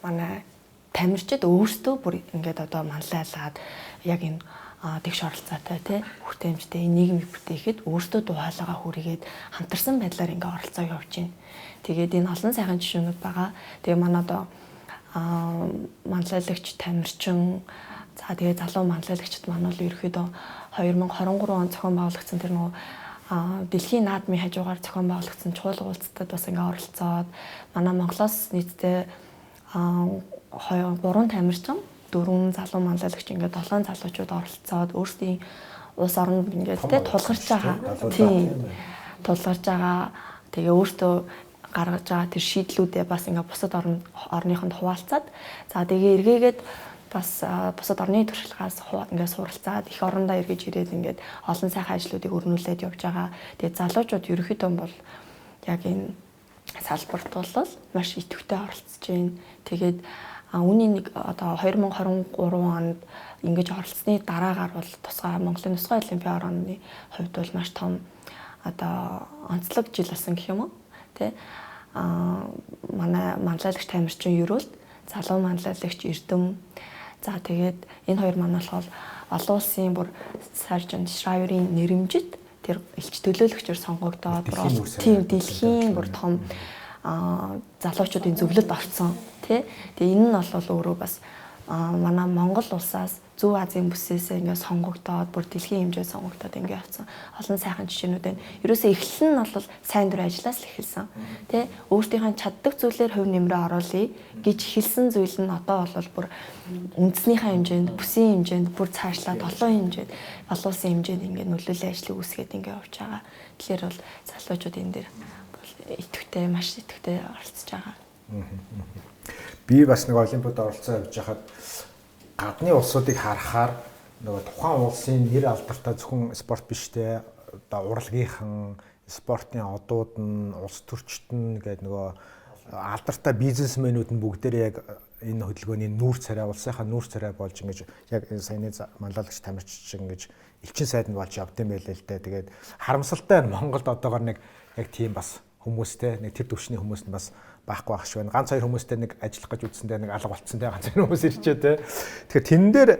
манай тамирчид өөрсдөө бүр ингээд одоо манлайлаад яг энэ тэгш оролцоотой тий хүртээмжтэй нийгмийг бүтээхэд өөрсдөө дуу хоолойгоо хүргээд хамтарсан байдлаар ингээд оролцоо явуулж байна. Тэгээд энэ олон сайхан жишээнүүд байгаа. Тэгээ манай одоо манлайлагч тамирчин за тэгээ залуу манлайлагчид маань бол ерөөхдөө 2023 он зохион байгуулагдсан тэр нөгөө дэлхийн наадмын хажуугаар зохион байгуулагдсан чуулга уулзалтад бас ингээ оролцоод манай Монголоос нийтдээ 3 тамирчин 4 залуу манлайлагч ингээ 7 залуучууд оролцоод өөрсдийн улс оронд ингээ тулгарч байгаа. Тийм. Тулгарч байгаа. Тэгээ өөртөө гаргаж байгаа тэр шийдлүүдээ бас ингээ бусад орныхонд хуваалцаад за тэгээ эргээгээд бас бусад орны туршлагаас ингээд суралцаад их орондоо эргэж ирээд ингээд олон сайхан ажлуудыг өрнүүлээд явж байгаа. Тэгээд залуучууд ерөнхийдөө бол яг энэ салбарт бол маш идэвхтэй оролцож байна. Тэгээд үүний нэг одоо 2023 онд ингэж оролцсны дараагаар бол тусгай Монголын тусгай олимпийн орооны хувьд бол маш том одоо онцлог жил болсон гэх юм уу. Тэ манай манлайлагч тамирчин Ерөөлт, залуу манлайлагч Эрдэм. За тэгээд энэ хоёр маань болохоор олон улсын бүр Саржент Шрайерийн нэрэмжит тэр элч төлөөлөгчөөр сонгогдоод тийм дэлхийн бүр том залуучуудын зөвлөлд орсон тий. Тэгээ энэ нь бол өөрөө бас манай Монгол улсаас Зөв Азийн бүсээсээ ингээд сонгогдоод бүр дэлхийн хэмжээнд сонгогдоод ингээд явцсан олон сайхан жишээнүүд байна. Ерөөсөө эхлэл нь бол сайн дур ажиллаас л эхэлсэн. Тэ өөртөөхөө чаддаг зүйлээр хувь нэмрээ оруулъя гэж хэлсэн зүйл нь одоо бол бүр үндэснийхээ хэмжээнд, бүсийн хэмжээнд бүр цаашлаад олон хэмжээнд, олон улсын хэмжээнд ингээд нөлөөллийн ажлыг үүсгээд ингээд явж байгаа. Тэгэхээр бол залуучууд энэ дээр идэвхтэй, маш идэвхтэй оролцож байгаа. Би бас нэг олимпиад оролцоо явж байхад гадны улсуудыг харахаар нөгөө тухайн улсын нэр алдартай зөвхөн спорт биштэй одоо урлагийнхан спортын одууд нь улс төрчтөн гэдэг нөгөө алдартай бизнесмэнүүд нь бүгдээрээ яг энэ хөдөлгөөний нүүр царай улсынхаа нүүр царай болж ингэж яг саяны манлайлагч тамирчид ингэж элчин сайданд болж явд юм байлээ л дээ. Тэгээд харамсалтай нь Монголд одоогор нэг яг тийм бас хүмүүстэй нэг тэр төвшний хүмүүс нь бас байхгүй байх шиг байна. Ганц хоёр хүмүүстэй нэг ажиллах гэж үзсэндээ нэг алга болцсонтэй ганц хоёр хүмүүс ирчээ те. Тэгэхээр тэн дээр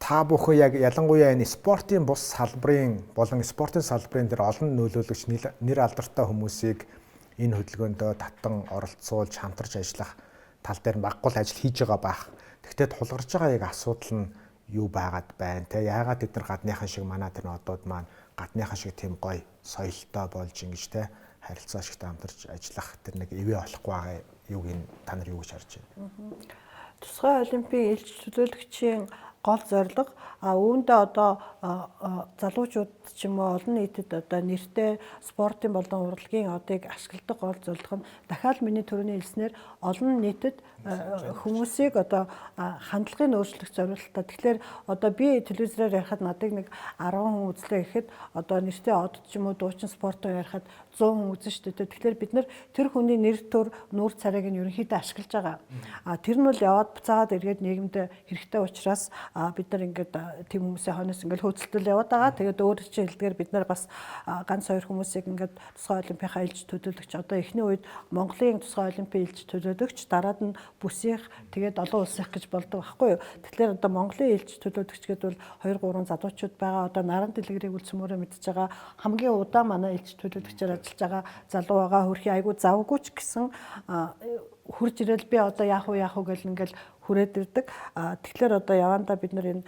та бүхэн яг ялангуяа энэ спортын бус салбарын болон спортын салбарын дээр олон нөлөөлөгч нэр алдартай хүмүүсийг энэ хөдөлгөөндөө татан оролцуулж хамтарч ажиллах тал дээр баггуул ажил хийж байгаа байх. Тэгтээ тулгарч байгаа яг асуудал нь юу байгаад байна те. Яагаад бид нар гадныхан шиг манай тэр одууд маань гадныхан шиг тийм гоё соёлтой болж ингэж те харилцаа ашигтай хамтарч ажиллах тэр нэг ивэ болохгүй байгаа юуг энэ та нар юу гэж харж байна? Тусгай олимпийн элч төлөөлөгчийн гол зорилго үүндээ одоо залуучууд ч юм уу олон нийтэд одоо нэртэй спортын болон урлагийн одыг ашигладаг гол зорилго нь дахиад миний түрүүний хэлснээр олон нийтэд хүмүүсийг одоо хандлагын өөрчлөх зорилттой. Тэгэхээр одоо би телевизээр ярихад надыг нэг 10 хүн үзлээ гэхэд одоо нэртэй од ч юм уу дуучин спортоо ярихад 100 хүн үзэн шүү дээ. Тэгэхээр бид нар тэр хүний нэр төр нүүр царайг нь ерөнхийдөө ашиглаж байгаа. Тэр нь бол яваад буцаагаад эргээд нийгэмд хэрэгтэй учраас бид нар ингээд тийм хүмүүсийн хойноос ингээд хөөцөлтөл яваад байгаа. Тэгээд өөр чинь хэлдгээр бид нар бас ганц хоёр хүмүүсийг ингээд тусгай олимпийнхаа элч төлөөлөгч одоо эхний үед Монголын тусгай олимпийн элч төлөөлөгч дараад нь бүсийнх тэгээд олон улсынх гэж болдог байхгүй юу. Тэгэхээр одоо Монголын элч төлөөлөгч гэдэг бол 2 3 залуучууд байгаа. Одоо наран дэлгэрийг үлсмөрөө мэдж байгаа. Хамгийн удаан манай элч төлөөлөгчөөр ажиллаж байгаа залуу байгаа. Хөрхи айгу завгүй ч гэсэн хурж ирэл би одоо яах вэ гэл ингээл хүрээд ирдэг. Тэгэхээр одоо явандаа бид нар энэ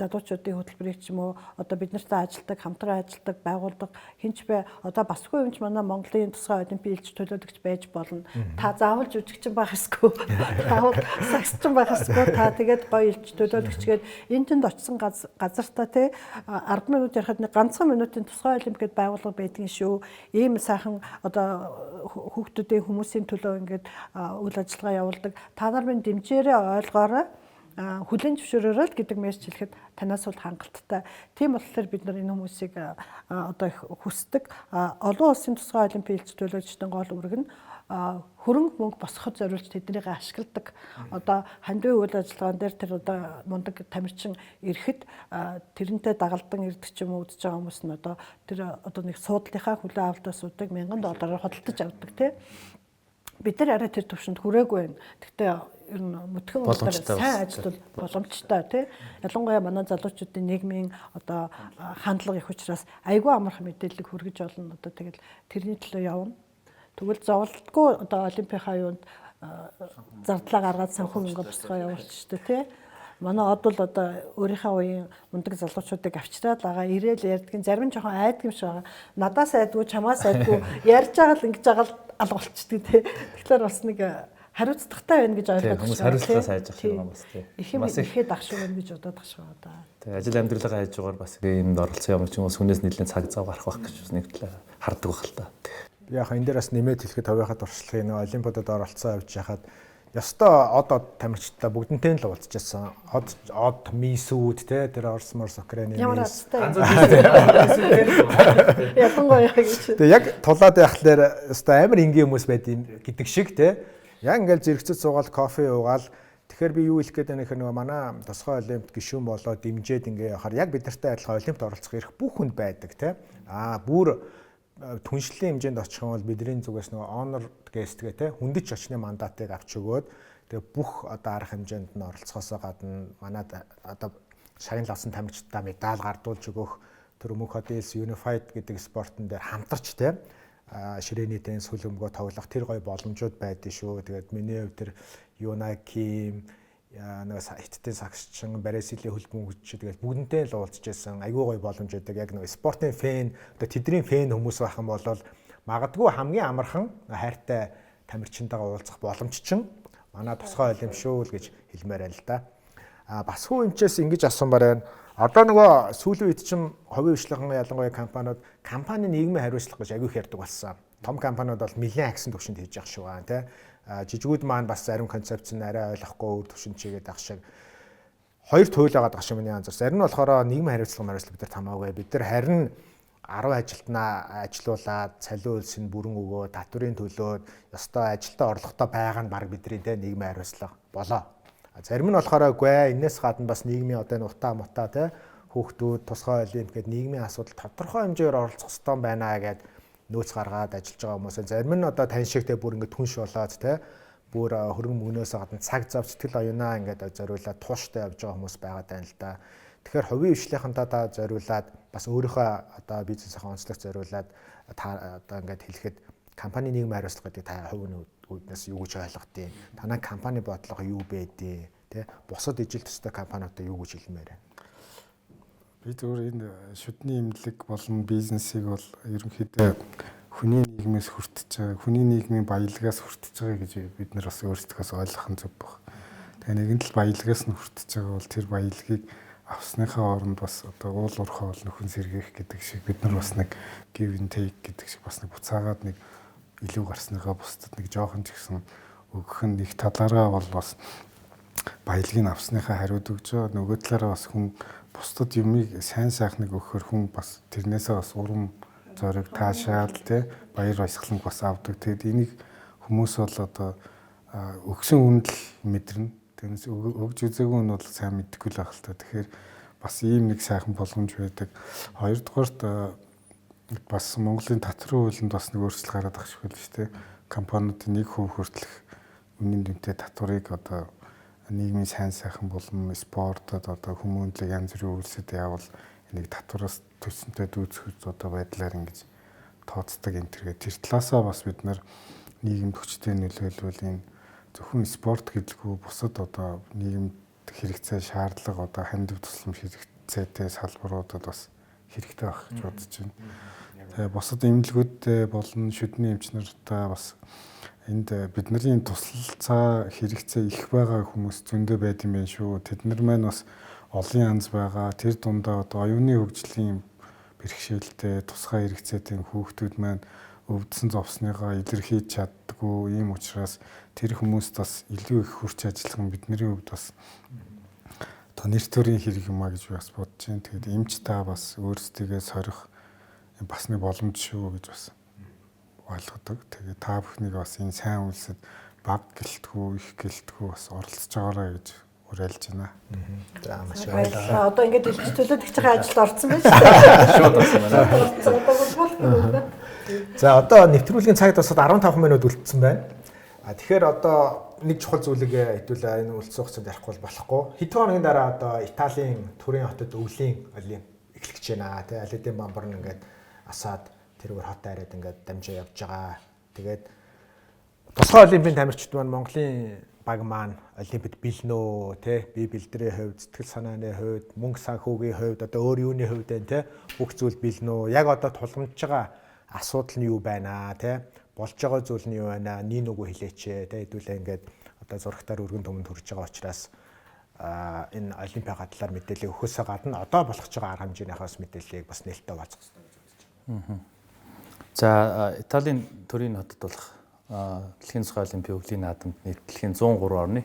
залуучуудын хөтөлбөрийг ч юм уу одоо бид нартай ажилладаг, хамтран ажилладаг, байгуулдаг хинч бай одоо басгүй юмч манай Монголын тусгай олимпийн элч төлөөлөгч байж болно. Та заавал жүжигчин байх ёсгүй. Заавал сагсчин байх ёсгүй. Та тэгээд гоё элч төлөөлөгчгээд энэ тэнд очисон газартаа те 10 минут ярихад нэг ганцхан минутын тусгай олимп гэд байгууллага байдгийн шүү. Ийм сайхан одоо хүүхдүүдийн хүмүүсийн төлөө ингээд үйл ажиллагаа явуулдаг. Та нар минь дэмжээрээ ойлгоорой хүлэн зөвшөөрөөрэй гэдэг мессеж хэлэхэд танаас бол хангалттай. Тийм болохоор бид нар энэ хүмүүсийг одоо их хүсдэг. Олон улсын тусгай олимпийн элч төлөөлөгчдийн гол үүрэг нь хөрөнгө мөнгө босгоход зориулж тэднийг ашигладаг. Одоо хандивын үйл ажиллагаан дээр тэр одоо мундаг тамирчин ирэхэд тэрнтэй дагалдан ирдэг ч юм уу үзэж байгаа хүмүүс нь одоо тэр одоо нэг суудлынхаа хүлээн авалтаа суудаг $1000 худалдаж авдаг тий. Бид нар арай тэр төвшөнд хүрээгүй байна. Гэхдээ ер нь мөтгөн улсаар сайн ажиллавал боломжтой тий. Ялангуяа манай залуучуудын нийгмийн одоо хандлага их учраас айгүй амархан мэдээлэл хүргэж олно. Одоо тэгэл тэрний төлөө явна. Тэгвэл зовлтгүй одоо олимпийнхаа юунд зардлаа гаргаад санхүүмөнгө босгоо явуулчихдаг тий. Манай од бол одоо өөрийнхөө үеийн мундаг залуучуудыг авчираад байгаа ирээл ярьдгийн зарим нь жоохон айдаг юм шиг байгаа. Надаас айдгүй чамаас айдгүй ярьж байгаа л ингэж байгаа л алга болчихдээ тий. Тэгэхээр бас нэг хариуцлагатай байна гэж ойлгоод байна. Хүмүүс хариуцлагаас айж ах юм бас тий. Их юм ихэд ах шиг байна гэж бодоод ах шиг байна да. Тэгээ ажил амьдралаа хайж байгаа бас юмд оролцсон юм ч юм уу хүнээс нэлээд цаг зав гарах байх гэж бас нэг талаа хардаг байх л та. Би яг энэ дээр бас нэмээд хэлэхэд хувийнхаа туршлагын нэг олимпиадад оролцсон авч яхад ёстой од тамирчтай бүгднтэй л уулзчихсан. Од мисүүд те тэр Орос Морс Украины ямар азтай. Японгой гэж. Тэгээ яг тулаад байхлаар ёстой амар энгийн хүмүүс байд юм гэдэг шиг те. Яг ингээл зэрэгцэд суугаад кофе уугаал тэгэхээр би юу хэлэх гээд байна гэхээр нөгөө манай тусгай олимпиад гишүүн болоод дэмжиж ингээ яхаар яг бид нартай адилхан олимпиад оролцох эрх бүх хүнд байдаг те. Бүр түншлэлийн хэмжээнд очих юм бол бидний зүгээс нөгөө honor guest гэх те хүндэж очны мандатыг авч өгөөд тэгээ бүх одоо арга хэмжээнд нь оролцохоосоо гадна манад одоо шагнал авсан тамирчдаа медаль гардуулж өгөх тэр мөнх хөдөлс unified гэдэг спортон дээр хамтарч те ширээний теннис хөлбөмбөгөө тоглох тэр гоё боломжууд байдсан шүү. Тэгээд миний хувьд тэр Юна Ким нэг хиттийн сагсчин Баресилийн хөлбөмбөгч тэгээд бүгднтэй л уулзж байсан. Айгүй гоё боломж байдаг. Яг нэг спортын фэн одоо тэдний фэн хүмүүс байх юм бол магадгүй хамгийн амархан хайртай тамирчинтайгаа уулзах боломж чинь манай тусгай олимп шүү л гэж хэлмээр байна л да. Бас хүү эмчээс ингэж асуумаар байна. Одоо нөгөө сүүлийн үед чинь хувийн хвшлэгэн ялангуяа компани нийгмийн хариуцлага гэж аягүй их ярьдаг болсон. Том компаниуд бол нэлээд агсан төвшөнд хийж явах шүү тий. Жижигүүд маань бас зарим концепц нь арай ойлгохгүй өөр төвшөнд чигээд ах шиг хоёр туйл байгаа шиг миний анзаар. Зарим нь болохоор нийгмийн хариуцлага бид нар тамаагүй. Бид нар харин 10 ажилтнаа ажилуулад цалин үлсийн бүрэн өгөө татврын төлөөд ёстой ажилдаа орлоготой байгаа нь баг бидний тий нийгмийн хариуцлага болоо. Зарим нь болохоор үгүй энэс гадна бас нийгмийн одоо энэ утаа мутаа тий хүүхдүүд тусгай олимп гэдэг нийгмийн асуудал тодорхой хэмжээгээр оролцох ёстой байна гэд нөөц гаргаад ажиллаж байгаа хүмүүс. Зарим нь одоо тань шигтэй бүр ингэ түнш болоод тий бүр хөрөнгө мөнгнөөс гадна цаг зав сэтгэл оюунаа ингээд зориулаад тууштай явж байгаа хүмүүс байгаа даа л да. Тэгэхээр хувийн хвшлийнхантаа зориулаад бас өөрийнхөө одоо бизнесийнхээ онцлог зориулаад та одоо ингээд хэлэхэд компани нийгмийн хариуцлага гэдэг та хувийн үүднээс юу гэж ойлгодیں۔ Танай компани бодлого юу байдیں۔ Тэ бусад ижил төстэй компаниудаа юу гэж хэлмээр байна. Би зөвхөн энэ шүдний имлэг болон бизнесийг бол ерөнхийдөө хүний нийгмээс хүртэж байгаа, хүний нийгмийн баялагаас хүртэж байгаа гэж бид нар бас өөрсдөөс ойлгох нь зөв баг. Тэгээ нэгэн тал баялагаас нь хүртэж байгаа бол тэр баялагыг авсныхаа оронд бас одоо уул уурхай бол нөхөн сэргээх гэдэг шиг бид нар бас нэг give and take гэдэг шиг бас нэг буцаагаад нэг илүү гарсныгаа бусдад нэг жоохон ч гэсэн өгөх нь нэг талаараа бол бас баялагыг авсныхаа хариуд өгж байгаа. Нөгөө талаараа бас хүн бусдад юмыг сайн сайхныг өгөхөр хүн бас тэрнээсээ бас урам зориг таашаал тий баяр баясгалан бас авдаг. Тэгэд энийг хүмүүс бол одоо өгсөн үнд л мэдэрнэ. Тэрнээс өгж үзээгүй нь бол сайн мэдэхгүй л байх л та. Тэгэхээр бас ийм нэг сайхан боломж байдаг. Хоёрдугаарт бас Монголын татврын хуулинд бас нэг өөрчлөлт гараад ах шиг л шүү дээ. Компаниудын 1% хүртэлх үнийн дүнтэй татварыг одоо нийгмийн сайн сайхан болон спортод одоо хүмүүнлэг янз бүрийн үйлсэд явал энийг татвараас төсөнтэй дүүцэх одоо байдлаар ингэж тооцдог энэ төргээ. Тэр талаасаа бас бид нар нийгэмд хүчтэй нөлөөлвөл энэ зөвхөн спорт гэдэггүй бусад одоо нийгэмд хэрэгцээ шаардлага одоо хандив тусламж хэрэгцээтэй салбаруудад бас хэрэгтэй байх гэж бодож байна. Тэгээ бусад эмнэлгүүдтэй болон шүдний эмч нартаа бас энд бидний туслалцаа хэрэгцээ их байгаа хүмүүс зөндөө байд юм байна шүү. Тэд нар маань бас олон янз байгаа. Тэр дундаа одоо оюуны хөгжлийн бэрхшээлтэй тусгай хэрэгцээтэй хүүхдүүд маань өвдсөн зовсныгаа илэрхийлж чаддгүй. Ийм учраас тэр хүмүүст бас илүү их хурц ажиллах нь бидний хувьд бас одоо нэр төрийн хэрэг юм а гэж бас бодож байна. Тэгээд эмч та бас өөрсдийгөө сорих бас нэг боломж шүү гэж бас ойлгодог. Тэгээд та бүхнийг бас энэ сайн үйлсэд баг гэлтгүү, их гэлтгүү бас оролцож байгаарай гэж уриалж байна. За маш баярлалаа. Одоо ингээд дэлгэж төлөөд их чагаа ажилд орсон байж тээ. Шууд орсон байна. За одоо нэвтрүүлгийн цаг тусаад 15 минут үлдсэн байна. Тэгэхээр одоо нэг чухал зүйлийг хэдүүлээ энэ үлдсэн хугацаанд ярихгүй болохгүй. Хэдэн хоногийн дараа одоо Италийн Турин хотод өвлийн олимп эхлэх гэж байна. Тэ алидын бамбар нь ингээд асаад тэрүүгээр хот айраад ингээд дамжаа явж байгаа. Тэгээд Тусгай олимпийн тамирчид маань Монголын баг маань олимпиад бэлнөө тий бие бэлтрийн хувьд, сэтгэл санааны хувьд, мөнгө санхүүгийн хувьд одоо өөр юуны хувьд байна тий бүх зүйл бэлнөө. Яг одоо тулгамдж байгаа асуудал нь юу байна тий болж байгаа зүйл нь юу байна? Нин үгүй хэлээч тий хэдүүлээ ингээд одоо зурагтаар өргөн төмөнд хүрж байгаа учраас энэ олимпиада талаар мэдээлэл өгөхөөсөө гадна одоо болох ч байгаа арга хэмжээнийхээс мэдээллийг бас нээлттэй хуваалцах хэрэгтэй гэж бодож байна. За Италийн төрийн хотод болох дэлхийн тусгай олимпийн өвлийн наадамд нийт дэлхийн 103 орны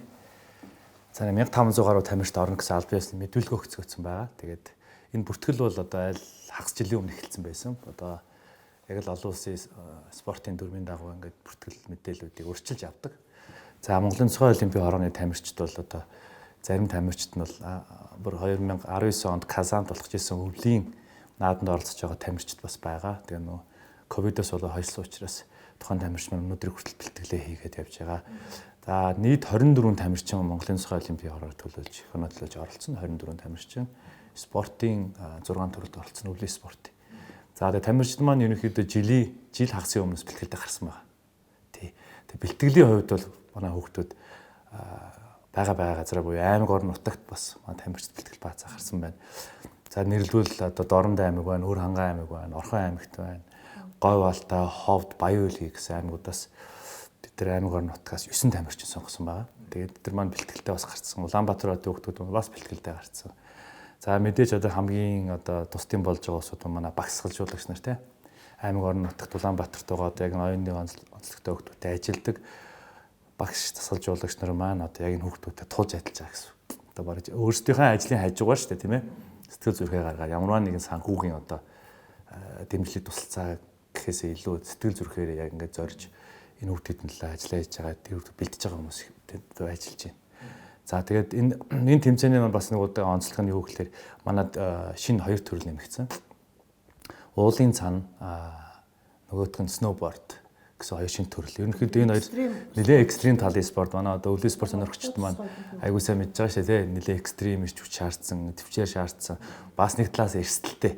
за 1500 гаруй тамирчид орно гэсэн аль биесний мэдүүлэг өгцөгдсөн байгаа. Тэгээд энэ бүртгэл бол одоо аль хагас жилийн өмнө эхэлсэн байсан. Одоо яг л олон улсын спортын дүрмийн дагуу ингээд бүртгэл мэдээллүүдийг өрчилж авдаг. За Монголын тусгай олимпийн хорооны тамирчид бол одоо зарим тамирчид нь бол бүр 2019 онд Казанд болох гэсэн өвлийн наадамд оролцож байгаа тамирчид бас байгаа. Тэгээ нөө ковидоос болоо хойшлсон учраас тухайн тамирч нар өнөөдрийг хүртэл бэлтгэлээ хийгээд явж байгаа. За нийт 24 тамирчин Монголын тусгай олимпийн хороор төлөөлж, хөнөөдлөж оролцсон 24 тамирчин спортын 6 төрөлд оролцсон өвлийн спорт. За тэгээ тамирчид маань ерөнхийдөө жил хагасын өмнөөс бэлтгэлдээ гарсан байгаа. Тий. Тэгээ бэлтгэлийн хувьд бол манай хүүхдүүд байгаа газараа буюу аймаг орон нутагт бас манай тамирчид бэлтгэл баацаа гарсан байна. За нэрлэлбэл одоо Дорнод аймаг байна, Өөр хангай аймаг байна, Орхон аймагт байна. Говь Алтай, Ховд, Баян-Улгийн гэсэн аймагудаас бид нар аймаг орон нутгаас 9 тамирчин сонгосон байгаа. Тэгээд бид нар маань бэлтгэлтэй бас гарцсан. Улаанбаатар хотын хүүхдүүд бас бэлтгэлтэй гарцсан. За мэдээж одоо хамгийн одоо тусдын болж байгаа усуд манай багсгалжуулагч нар те аймаг орон нутагт Улаанбаатартайгаа одоо яг ноёны онцлогтой хүүхдүүдтэй ажилдаг багш засалжуулагч нар маань одоо яг энэ хүүхдүүдэд тулж ажиллаж байгаа гэсэн. Одоо бараг өөрсдийнхөө ажлын хажуугаар шүү дээ тийм ээ. Сэтгэл зүрхээ гаргаад ямарваа нэгэн санхүүгийн одоо дэмжлэг тусалцаа гэхээсээ илүү сэтгэл зүрхээр яг ингээд зорж энэ хүүхдийн төлөө ажиллаж хийж байгаа тэр хүүхд бэлдэж байгаа хүмүүс төв ажиллаж байна. За тэгээд энэ тэмцээний бас нэг удаа онцлог нь юу гэхээр манад шинэ 2 төрөл нэмэгдсэн. Уулын цан нөгөөх нь сноуборд гэсэн 2 шинэ төрөл. Ерөнхийдөө энэ хоёр нэлээ экстрим талын спорт. Манай одоо өвлийн спорт сонирхчид маань айгуу сайн мэдж байгаа шүү дээ. Нэлээ экстрим ич хүч шаардсан, төвчээр шаардсан. Бас нэг талаас эрсдэлтэй.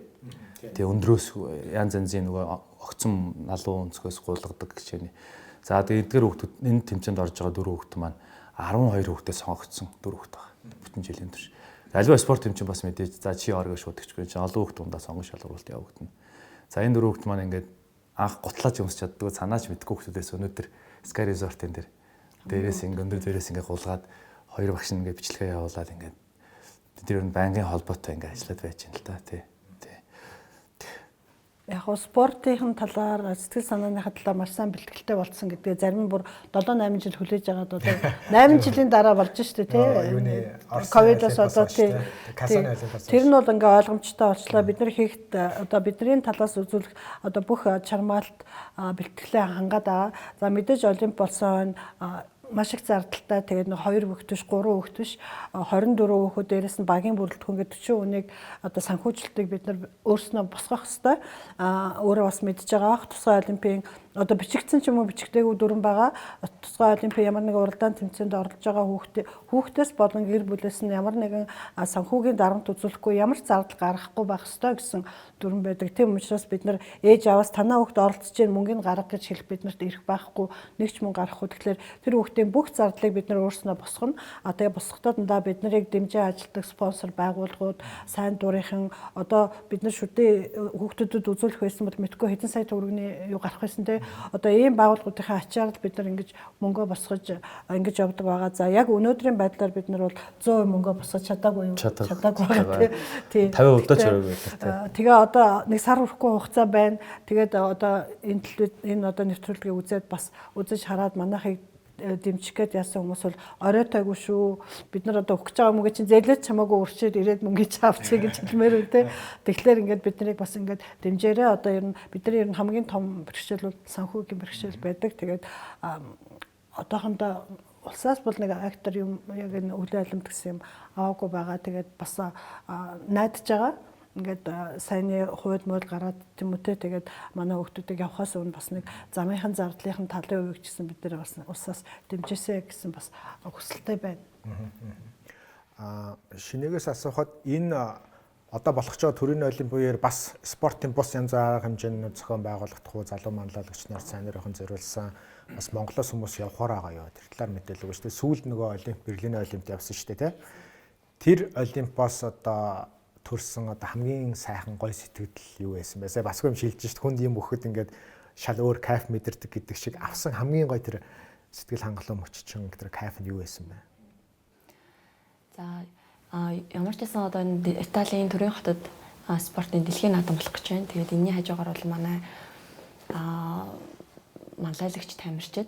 Тэгээ өндрөөс янз янзын нөгөө огцом налуу өнцгөөс гулгадаг гэжээний. За тэгээ эдгээр хүүхдүүд энэ тэмцээнд орж байгаа 4 хүүхд маань 12 хүүхдээ сонгогдсон 4 хүүхд байгаа. Бүтэн жилийн турш. Аливаа спорт тэмцээн бас мэдээж за чи оргоо шууд гэж чинь олон хүүхд дундаа сонгон шалгуулалт явагдана. За энэ 4 хүүхд маань ингээд анх готлаач юмсч чаддаг санаач мэдгүй хүүхдүүдээс өнөөдөр Sky Resort-ын дээрээс ингээд өндөр дээрээс ингээд гулгаад 2 багш ингээд бичлэгээ явуулаад ингээд тэр нь байнгын холбоотой ингээд ажиллаад байж байна л да тий. Яг нь спортын талаар сэтгэл санааныхаа талаар маш сайн бэлтгэлтэй болсон гэдгээ зарим бүр 7-8 жил хүлээж агаад одоо 8 жилийн дараа болж штэ тий. Ковидоос одоо тий. Тэр нь бол ингээ ойлгомжтой болчлаа. Бид нар хийхд одоо бидний талаас үзүүлэх одоо бүх чармаалт бэлтгэлээ хангаад байгаа. За мэдээж олимп болсон маш их зардалтай. Тэгээд 2 хүүхэд биш 3 хүүхэд биш 24 хүүхэд дээрэс нь багийн бүрэлдэхүүн гэдэг 40 хүнийг одоо санхүүжилтийг бид нар өөрснөө босгох хэвээр өөрөө бас мэдж байгаа. Тусгай олимпийн одоо бичигдсэн ч юм уу бичигдээгүй дүрэн байгаа. Тусгай олимпийн ямар нэгэн уралдаан тэмцээнд оролцож байгаа хүүхдээс болон гэр бүлээс нь ямар нэгэн санхүүгийн дарамт үзүүлэхгүй ямар ч зардал гаргахгүй байх ёстой гэсэн дүрэн байдаг. Тийм учраас бид нар ээж аваас танаа хүүхд оролцож чинь мөнгөний гарга гэж хэлэх биднэрт ирэх байхгүй. Нэг ч мөнгө гарахгүй. Тэгэхээр тэр хүүхдийн бүх зардлыг бид нар өөрснөө босгоно. Тэгээ босгохдоо дандаа бид нарыг дэмжиж ажилтдаг спонсор байгууллагууд, сайн дурынхан одоо бид нар шүдээ хүүхдүүдэд үзүүлэх байсан бол мэдгүй хэдэн сая төгрөгийн юу гарах байсан те. Одоо ийм байгууллагуудынхаа ачаар л бид нар ингэж мөнгөө босгож ингэж явдаг байгаа. За яг өнөөдрийн байдлаар бид нар бол 100% мөнгөө босгож чадаагүй байгаа тий. 50% ч хувь байдаг. Тэгээ одоо нэг сар хүрэхгүй хугацаа байна. Тэгээд одоо энэ одоо нэвтрүүлгийг үзээд бас үзэж хараад манайхыг дэмжих гээд яасан хүмүүс бол оройтойгүй шүү. Бид нар одоо өгч байгаа мөнгө чинь зээлээд чамаагүй урчээд ирээд мөнгө чи авчиг гэж хэлмээр үү те. Тэгэхээр ингээд бид нарыг бас ингээд дэмжээрэй. Одоо ер нь бидний ер нь хамгийн том бэрхшээл бол санхүүгийн бэрхшээл байдаг. Тэгээд одоохондоо улсаас бол нэг актер юм яг энэ өвлийн олимп гэсэн юм аваагүй байгаа. Тэгээд бас найдаж байгаа. Ингээд саяны хувьд мөл гараад тийм үү те. Тэгээд манай хүүхдүүдийг явахаас өмнө бас нэг замынхан зардлынхан талын үеийг гэсэн бид нэр бас улсаас дэмжээсэй гэсэн бас хүсэлтэй байна. Шинээс асуухад энэ одоо болох ч төрийн олимпиадаар бас спортын бус янз бүрийн арга хэмжээний зохион байгуулах тухай залуу манлайлагч нар сайн нэрхэн зориулсан бас Монголоос хүмүүс явахаар байгаа юу. Тэр талаар мэдээлэл өгөөч. Тэгээ сүүлд нөгөө Берлин олимпиад явсан шүү дээ, тэр олимпиос одоо төрсэн одоо хамгийн сайхан гой сэтгэл юу байсан бэ? Басгүй юм шилжиж шүү. Хүнд юм өгөхөд ингээд шал өөр кайф мэдэрдэг гэдэг шиг авсан хамгийн гой тэр сэтгэл хангалуун мөччин тэр кайф нь юу байсан бэ? За ямар ч байсан одоо Италийн Турин хотод спортын дэлхийн наадам болох гэж байна. Тэгээд энэний хажуугаар бол манай манлайлагч тамирчид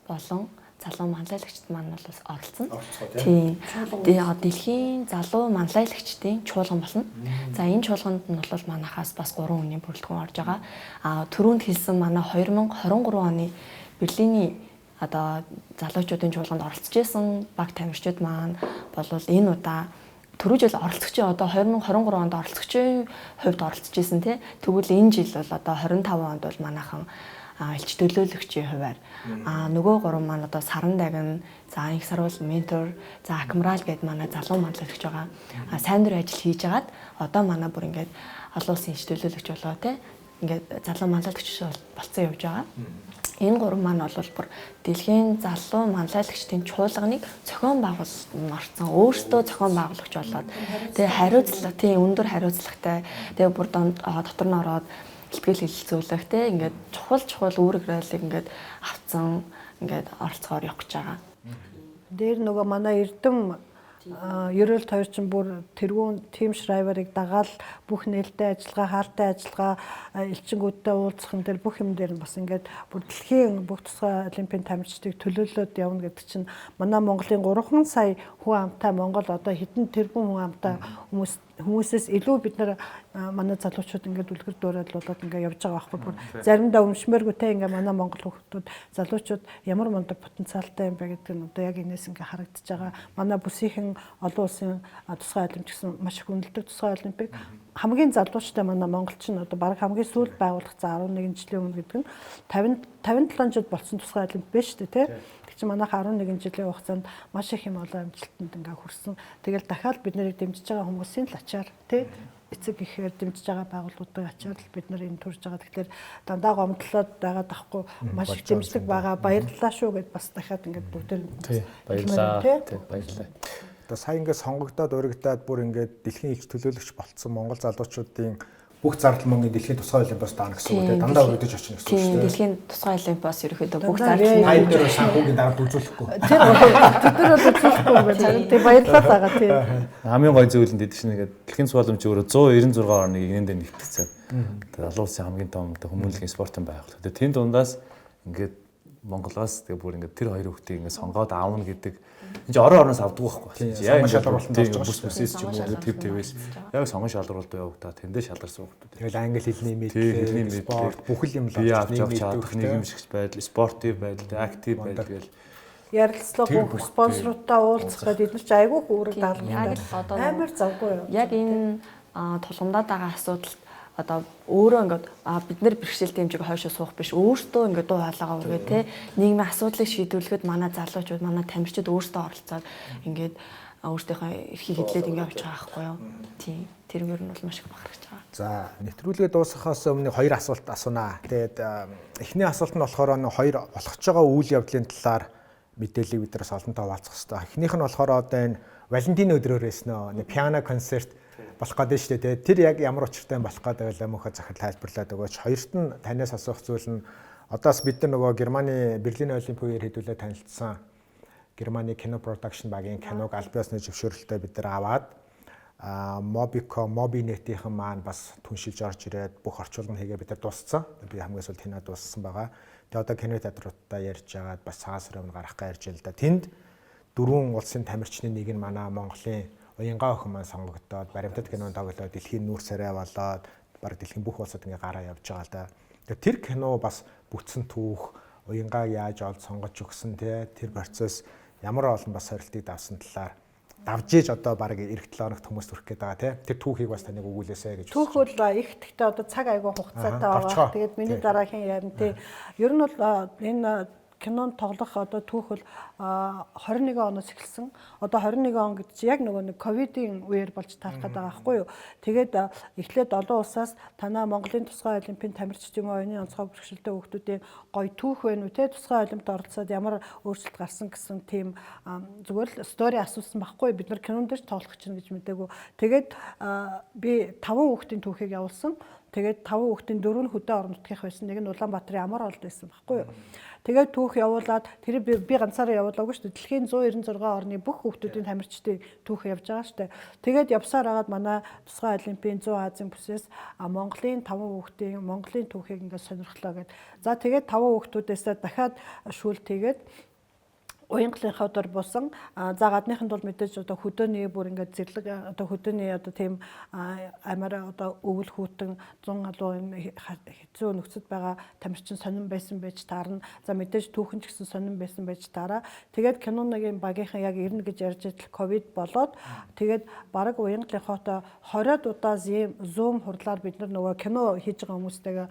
болон залуу манлайлагчид маань бол бас оролцсон. Тийм. Дэлхийн залуу манлайлагчдын чуулган болно. За энэ чуулганд нь бол манайхаас бас 3 хүний бүрэлдэхүүн орж байгаа. Түрүүнд хэлсэн манай 2023 оны Берлиний одоо залуучуудын чуулганд оролцож исэн баг тамирчид маань бол энэ удаа түрүү жил оролцогчийн одоо 2023 онд оролцогчийн хувьд оролцож исэн тий. Тэгвэл энэ жил бол одоо 25 онд бол манайхан элч төлөөлөгчийн хуваар нөгөө 3 маань одоо саран дагн, за их сарвал ментор, за акмрал гэдэг манай залуу манлайлагч байгаа. Сайн дурын ажил хийж агаад одоо манай бүр ингээд олон улсын элч төлөөлөгч болоо тий. Ингээд залуу манлайлагч болцсон явж байгаа. Энэ 3 маань бол бүр дэлхийн залуу манлайлагчдын чуулганыг зохион байгуулсан, өөрсдөө зохион байгуулагч болоод тэгээ хариуцлага, тийм өндөр хариуцлагатай, тэгээ бүр дотор нь ороод хэлтгэл хэлэлцүүлэх, тэгээ ингээд чухал үүрэг ролыг ингээд авцсан, ингээд оролцохоор явах гэж байгаа. Дээр нөгөө манай Эрдэм ерөөлт хоёр чинь бүр тэргүүн тим шрайверыг дагаал бүх нээлттэй ажиллагаа, хаалтай ажиллагаа, элчингүүдтэй уулзах дээр бүх юм дээр бас ингээд бүр дэлхийн бүх тусгай олимпийн тамирчдыг төлөөлөөд явна гэдэг чинь манай Монголын 3 сая хүн амтай Монгол одоо хэдэн тэрбум хүн амтай хүмүүсээс илүү бид нар манай залуучууд ингээд үлгэр дуурайлуулад ингээд явж байгаа байхгүй бүр заримдаа өмшмээргүйтэй ингээд манай Монгол хүүхдүүд залуучууд ямар мундаг потенциалтай юм бэ гэдэг нь одоо яг энэс ингээд харагдаж байгаа. Манай бүсийнхэн олон улсын тусгай олимпич гэсэн маш их үнэлдэг тусгай олимпик хамгийн залуучтай манай монголчин одоо баг хамгийн сүүлд байгуулагдсан 11 жилийн өмнө гэдэг нь 57 жил болсон тусгай олимп биш үү те. Манайх 11 жилийн хугацаанд маш их юм олон амжилтанд ингээ хүрсэн. Тэгэл дахиад бид нарыг дэмжиж байгаа хүмүүсийн л ачаар тий эцэг ихээр дэмжиж байгаа байгууллагуудын ачаар л бид нар энэ төрж байгаа. Тэгэхээр дандаа гомдлоод байгаад ахгүй маш их дэмжлэг байгаа. Баярлалаа шүү гэд бас дахиад ингээ бүгдээр баярлалаа. Баярлалаа. Одоо сая ингээ сонгогдоод урагдаад бүр ингээ дэлхийн элч төлөөлөгч болцсон Монгол залуучуудын бүх зардал мөнгөний дэлхийн тусгай олимпиас даана гэсэн үг тийм дандаа өргөдөж очно гэсэн үг шүү дээ. Дэлхийн тусгай олимпиас ерөөхдөө бүх зардал хайр дээр санхүүгийн дараа үзүүлэхгүй. Тэр бол үзүүлэхгүй байна. Тэг баярлалаа байгаа тийм. Хамгийн гой зүйл нь дэд чинь ингээд дэлхийн тусгай олимпич өөрөө 196 орны нэгнэндээ нэгтгэсэн. Тэгээ олон улсын хамгийн том хүмүүнлэгийн спортын байгууллага. Тэгээ тийм дундаас ингээд Монголоос тэгээ бүр ингээд тэр хоёр хүүхдийг ингээд сонгоод аавна гэдэг энэ орон ороноос авдаг байхгүй. Яг шалгуулалт болж байгаа шүү. Бүсээс ч юм уу төв твээс яг сонгон шалгуулалт явагдаа тэндээ шалгарсан хүүхдүүд. Тэгэл англи хэлний мэдлэг, спорт бүх юм л авч чадах нийгэмшигч байдал, спортив байдал, актив байдал гэл ярилцлага бүх спонсоруудаа уулзах гэдэг эдгээр ч айгүй үүрэг даалгавар амар завгүй юу. Яг энэ тулгамдаад байгаа асуудалд одоо өөрөө ингээд бид нар бэрхшээлтэй хэмжээг хойшоо суух биш өөртөө ингээд дуу хоолойгоо өргөө те нийгмийн асуудлыг шийдвэрлэхэд манай залуучууд манай тамирчид өөртөө оролцоод ингээд өөртөөхөө эрхийг хэдлээд ингээд явж байгаа байхгүй юу. Тийм. Тэр мөр нь бол маш их бахархаж байгаа. За, нэвтрүүлгээ дуусгахаас өмнө хоёр асуулт асуунаа. Тэгээд эхний асуулт нь болохоор хоёр болгож байгаа үйл явдлын талаар мэдээллийг биднээс олонтоо хуваалцах хэрэгтэй. Эхнийх нь болохоор одоо энэ Валентин өдрөөр эснэ пиано концерт болох гэдэг шүү дээ. Тэр яг ямар учиртай болох гэдэг вэ мөнхөд захид тайлбарлаад өгөөч. Хоёрт нь танаас асуух зүйл нь одоос бид нар нөгөө Германы Берлин олимпиадаар хэдүүлээ танилцсан Германы кино продакшн багийн киног аль биесны зөвшөөрөлтөй бид нар аваад Мобинетийнхэн маань бас түншилж орж ирээд бүх орчуулгыг хийгээ бид нар дууссан. Би хамгийн сүүлд тэнэ дууссан байгаа. Тэгээ одоо кино театруудаа ярьж агаад бас цагаан сарын өмнө гарах гэж ярьж л да. Тэнд дөрвөн улсын тамирчны нэг нь манай Монголын Уянгаа охин маань сонгогдоод баримтат кинонд тоглоод дэлхийн нүүр царай болоод баг дэлхийн бүх улсад ингээ гараа явж байгаа л да. Тэгээ тэр кино бас бүтсэн түүх Уянгааг яаж олж сонгож өгсөн тэр процесс ямар олон бас сорилтыг давсан талаар давж иж одоо баг эх 7 хоногт хүмүүс төрөх гээд байгаа тэр түүхийг бас таныг өгүүлээсэй гэж. Түүх бол их гэхдээ одоо цаг айгүй хугацаатай байгаа. Тэгээд миний дараагийн ярин ер нь бол энэ кинонд тоглох одоо түүх бол 21 оноос эхэлсэн. Одоо 21 он гэдэг чинь яг нөгөө нэг ковидын үеэр болж таарах гэдэг байгаа байхгүй юу. Тэгээд эхлээд олон улсаас танаа Монголын тусгай олимпийн тамирчид юм уу, оюуны онцгой бэрхшээлтэй хүүхдүүдийн гоё түүх байна уу те, тусгай олимпиад оролцоод ямар өөрчлөлт гарсан гэсэн тийм зүгээр л стори асуусан байхгүй. Бид нар кинонд дээр тоглох чинь гэж мэдээгүй. Тэгээд би 5 хүүхдийн түүхийг явуулсан. Тэгээд 5 хүүхдийн 4 нь хөдөө орон нутгийнх байсан. Нэг нь Улаанбаатарын амар олд байсан байхгүй юу. Тэгээд түүх явуулаад тэр би ганцаараа явуулаагүй шүү дээ. Дэлхийн 196 орны бүх хүүхдүүдийн тамирчдын түүх явж байгаа шүү дээ. Тэгээд явсаар агаад манай тусгай олимпийн 100 Азийн бүсээс Монголын 5 хүүхдийн Монголын түүхийг ингээд сонирхлоо гэд. За тэгээд 5 хүүхдүүдээсээ дахиад шүүлт хийгээд уянгалынхаа дор буусан. За гадныханд бол мэдээж одоо хөдөөний бүр ингээд зэрлэг одоо хөдөөний одоо тийм амар одоо өвөл хүүтэн 100 алуу хэцүү нөхцөд байгаа тамирчин сонирн байсан байж таарна. За мэдээж түүхэн ч гэсэн сонирн байсан байж таараа. Тэгээд киноныгийн багийнхан яг ирнэ гэж ярьж идэл ковид болоод тэгээд бараг уянгалынхаа 20-од удаа Zoom хурлаар бид нар нөгөө кино хийж байгаа хүмүүстэйгээ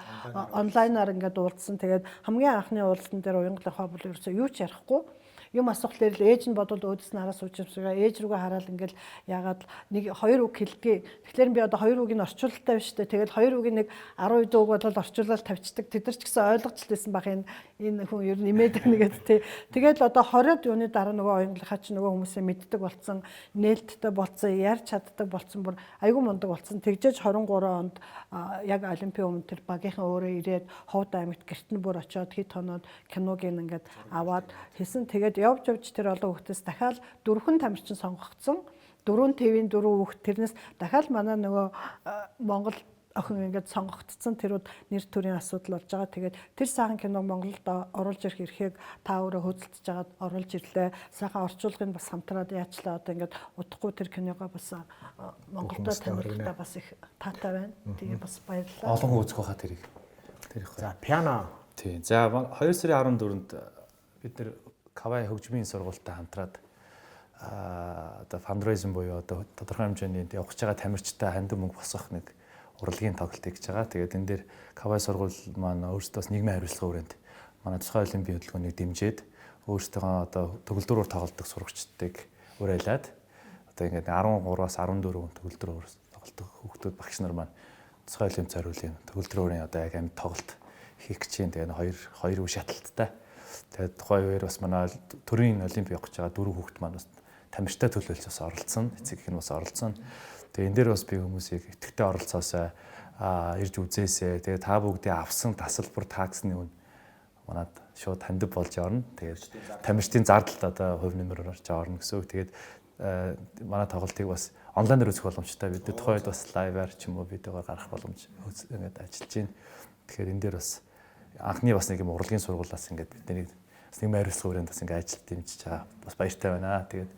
онлайнаар ингээд уулзсан. Тэгээд хамгийн анхны уулзсан дээр уянгалынхаа бол ерөөсөө юу ч ярихгүй. Юм асуухлаар л ээж нь бодвол өөдөөс нь араас сууж юмсгаа ээж рүүгээ хараад ингээл ягаад нэг 2 үг хэлдэг. Тэгэхээр би одоо 2 үгийг орчуулалтаа биш үү. Тэгэл 2 үгийг нэг 10 үг бодвол орчуулаад тавьчихдаг. Тэд нар ч гэсэн ойлгож лээсэн бах энэ хүн ер нь нэмээд нэгэд тий. Тэгэл одоо 20-од юуны дараа нөгөө оюунлахаа чи нөгөө хүмүүсээ мэддэг болцсон, нээлттэй болцсон, ярьж чаддаг болцсон бүр айгүй мундаг болцсон. Тэгжээж 23 онд яг олимпийн өмнө тэр багийнхан өөрөө ирээд Ховд аймагт гэрт нь бүр очиод хит хоноод киног ингээд аваад хийсэн. Тэгээд явж тэр олон хүүхдээс дахиад 4 тамирчин сонгогдсон. 4 ТV-ийн 4 хүүхд тэрнээс дахиад манай нөгөө Монгол охин ингээд сонгогдсон. Тэрүүд нэр төрийн асуудал болж байгаа. Тэгээд тэр сайхан киног Монголд оруулж ирэх эрхийг та өөрөө хөдөлж жагаад оруулж ирлээ. Сайхан орчуулгыг бас хамтраад яачлаа. Одоо ингээд удахгүй тэр киногоо бас Монголд танилцуулалтаа бас их таатай байна. Тэгээ бас баярлалаа. Олон хүн үзэх байхаа тэрийг. Тэр их. За пиано. Тийм. За 2 сарын 14-нд бид нэр Кавай хөгжмийн сургуультай хамтраад одоо фандрайзинг буюу одоо тодорхой хэмжээний явж байгаа тамирчтай хандив мөнгө босгох нэг урлагийн тоглолт хийж байгаа. Тэгээд энэ дээр Кавай сургууль маань өөрсдөө нийгмийн хариуцлагын хүрээнд манай тусгай олимпийн хөтөлбөрийг дэмжиж өөрсдөө одоо төгөлдрөөр тоглодог сурагчдыг уриалаад одоо ингээд 13-аас 14 төгөлдрөөр тоглодог хүүхдүүд багш нар маань тусгай олимпиад зориулын төгөлдрөөрийн одоо яг амьд тоглолт хийх гэж байна. Тэгээд хоёр үе шаталттай. Тэгээд тухайн үеэр бас манай төрийн олимпиад явах гэж байгаа 4 хүүхэд маань бас тамирчтай төлөөлж бас оролцсон. Эцэг их нь бас оролцсон. Тэгээд энэ дээр бас би хүмүүсийг идэвхтэй оролцоосоо ирж үзээсэй. Тэгээд та бүгдээ авсан тасалбар таксны үн манад шууд хандив болж орно. Тэгээд тамирчдын зардалд одоо хувь нэмрээр орж орно гэсэн үг. Тэгээд манай тоглолтыг бас онлайнаар үзэх боломжтой. Бид тухайд бас лайваар ч юм уу видеогоор гаргах боломж ингээд ажиллаж байна. Тэгэхээр энэ дээр бас анхны бас нэг юм урлагийн сургуулиас ингээд бидний нийгмийн хариуцлагын хүрээнд бас ингээд ажил дэмжиж байгаа. Бас баяртай байна. Тэгээд